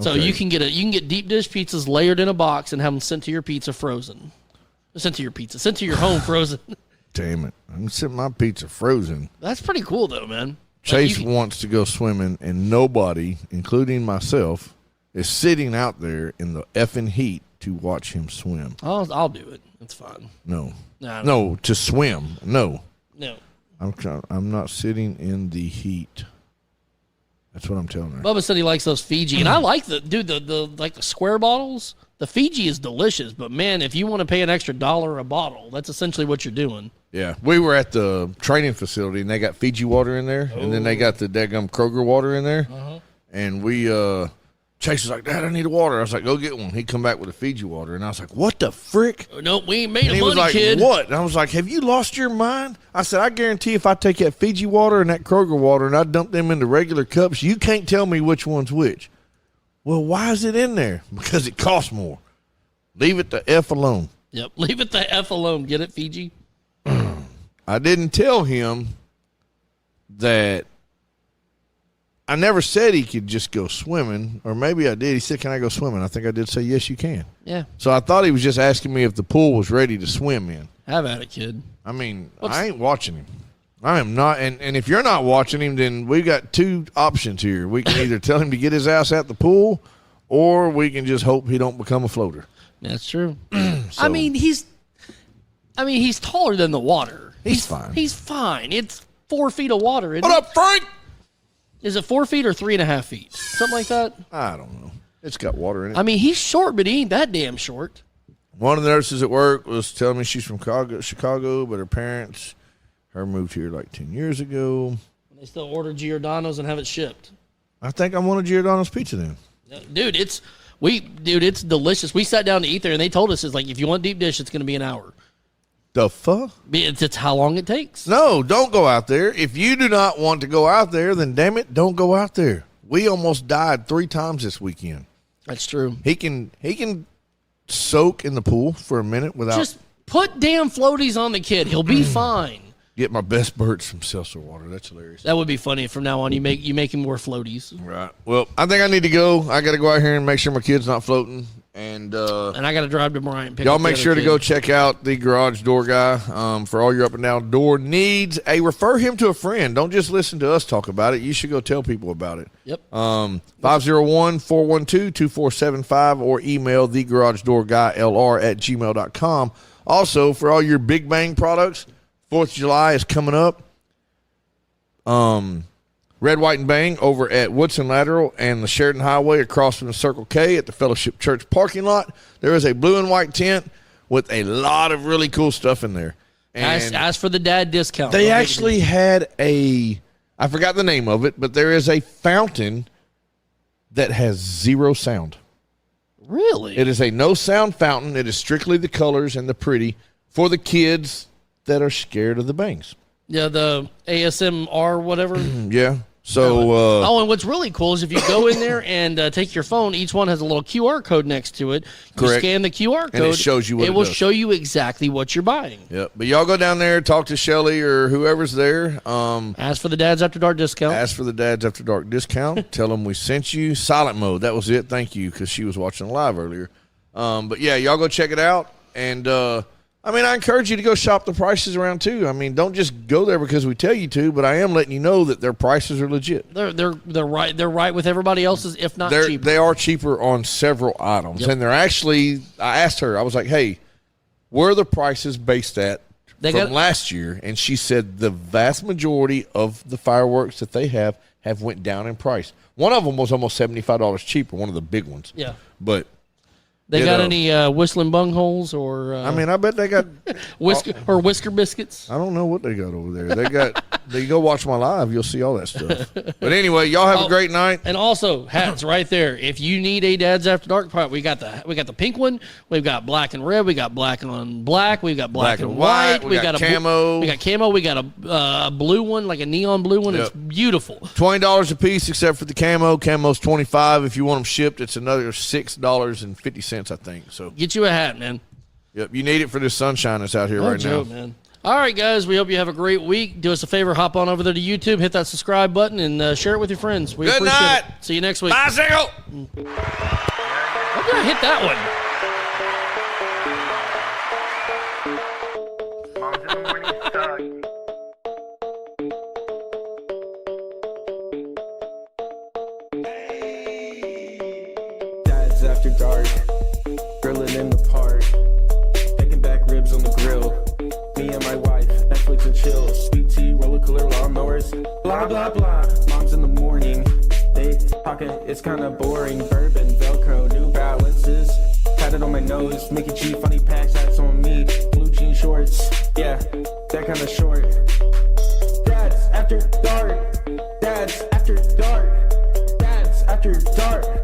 So Okay. you can get deep dish pizzas layered in a box and have them sent to your pizza frozen. Sent to your home frozen. Damn it, I'm sitting my pizza frozen. That's pretty cool though, man. Chase Like, you- wants to go swimming, and nobody, including myself, is sitting out there in the effing heat to watch him swim. I'll do it. It's fine. No, No. no, to swim. No, No. I'm not sitting in the heat. That's what I'm telling her. Bubba said he likes those Fiji, and I like the square bottles. The Fiji is delicious, but man, if you want to pay an extra $1 a bottle, that's essentially what you're doing. Yeah, we were at the training facility, and they got Fiji water in there, and then they got the daggum Kroger water in there, and we Chase was like, "Dad, I need a water." I was like, "Go get one." He come back with the Fiji water, and I was like, "What the frick?" No, we ain't made And a he was money, like, kid. "What?" And I was like, "Have you lost your mind?" I said, "I guarantee if I take that Fiji water and that Kroger water and I dump them into regular cups, you can't tell me which one's which." Well, why is it in there? Because it costs more. Leave it the F alone. Yep, leave it the F alone. Get it, Fiji? I didn't tell him that I never said he could just go swimming, or maybe I did. He said, "Can I go swimming?" I think I did say, "Yes, you can." Yeah, So I thought he was just asking me if the pool was ready to swim in. have at it, kid. I mean, I ain't watching him. I am not. And if you're not watching him, then we got two options here. We can either tell him to get his ass at the pool, or we can just hope he don't become a floater. That's true. So- I mean, he's taller than the water. He's fine. He's fine. It's 4 feet of water. Isn't What it? up, Frank? Is it 4 feet or 3.5 feet? Something like that. I don't know. It's got water in it. I mean, he's short, but he ain't that damn short. One of the nurses at work was telling me she's from Chicago, but her parents, moved here like 10 years ago. They still order Giordano's and have it shipped. I think I wanted Giordano's pizza then. Dude, it's delicious. We sat down to eat there, and they told us, it's like, if you want deep dish, it's going to be an hour. The fuck? It's how long it takes. No, don't go out there. If you do not want to go out there, then damn it, don't go out there. We almost died 3 times this weekend. That's true. He can soak in the pool for a minute without Just put damn floaties on the kid. He'll be fine. get my best birds from seltzer water. That's hilarious. That would be funny if from now on you make him wear floaties. Right. Well, I think I need to go. I got to go out here and make sure my kid's not floating. And And I got to drive to Bryant. Pick y'all up the make other sure to kid. go check out the Garage Door Guy for all your up and down door needs. Hey, refer him to a friend. Don't just listen to us talk about it. You should go tell people about it. Yep. 501-412-2475 or email thegaragedoorguylr@gmail.com. Also, for all your Big Bang products, 4th of July is coming up. Red, White, and Bang over at Woodson Lateral and the Sheridan Highway across from the Circle K at the Fellowship Church parking lot. There is a blue and white tent with a lot of really cool stuff in there. And Ask for the dad discount. they They'll make actually had I forgot the name of it, but there is a fountain that has 0 sound. Really? It is a no sound fountain. It is strictly the colors and the pretty for the kids that are scared of the bangs. Yeah, the ASMR whatever. Yeah. So Oh, and what's really cool is if you go in there and take your phone, each one has a little QR code next to it. You Correct. scan the QR code. And it shows you what it it will does. show you exactly what you're buying. Yep. But y'all go down there, talk to Shelly or whoever's there. Ask for the Dads After Dark discount. Ask for the Dads After Dark discount. Tell them we sent you. Silent mode. That was it. Thank you, because she was watching live earlier. But yeah, y'all go check it out. And I mean, I encourage you to go shop the prices around too. I mean, don't just go there because we tell you to, but I am letting you know that their prices are legit. They're right. They're right with everybody else's, if not cheaper. They are cheaper on several items, and they're actually. I asked her. I was like, "Hey, where are the prices based at from last year?" And she said the vast majority of the fireworks that they have went down in price. One of them was almost $75 cheaper. One of the big ones. Yeah. But They got any whistling bungholes or? I mean, I bet they got whisker biscuits. I don't know what they got over there. They got. You go watch my live, you'll see all that stuff. But anyway, y'all have a great night. And also hats right there. If you need a Dads After Dark part, we got the pink one. We've got black and red. We got black on black. We got black and white. We got camo. We got camo. We got a blue one, like a neon blue one. Yep. It's beautiful. $20 a piece, except for the camo. Camo's $25. If you want them shipped, it's another $6.50, I think. So Get you a hat, man. yep, you need it for this sunshine that's out here No right joke, now. man. All right, guys. We hope you have a great week. Do us a favor, hop on over there to YouTube, hit that subscribe button, and share it with your friends. We Good appreciate night. it. See you next week. Bicycle. I'm gonna hit that one. Moms in the morning suck. Dads After Dark, grilling in the park, baking back ribs on the grill. Me and my wife, Netflix and chill, sweet tea, roller cooler, lawnmowers, blah blah blah. Moms in the morning, they talking, it's kinda boring. Bourbon, Velcro, New Balances, tatted on my nose, Mickey G, funny packs, hats on me, blue jean shorts, yeah, that kinda short. Dads After Dark, Dads After Dark, Dads After Dark.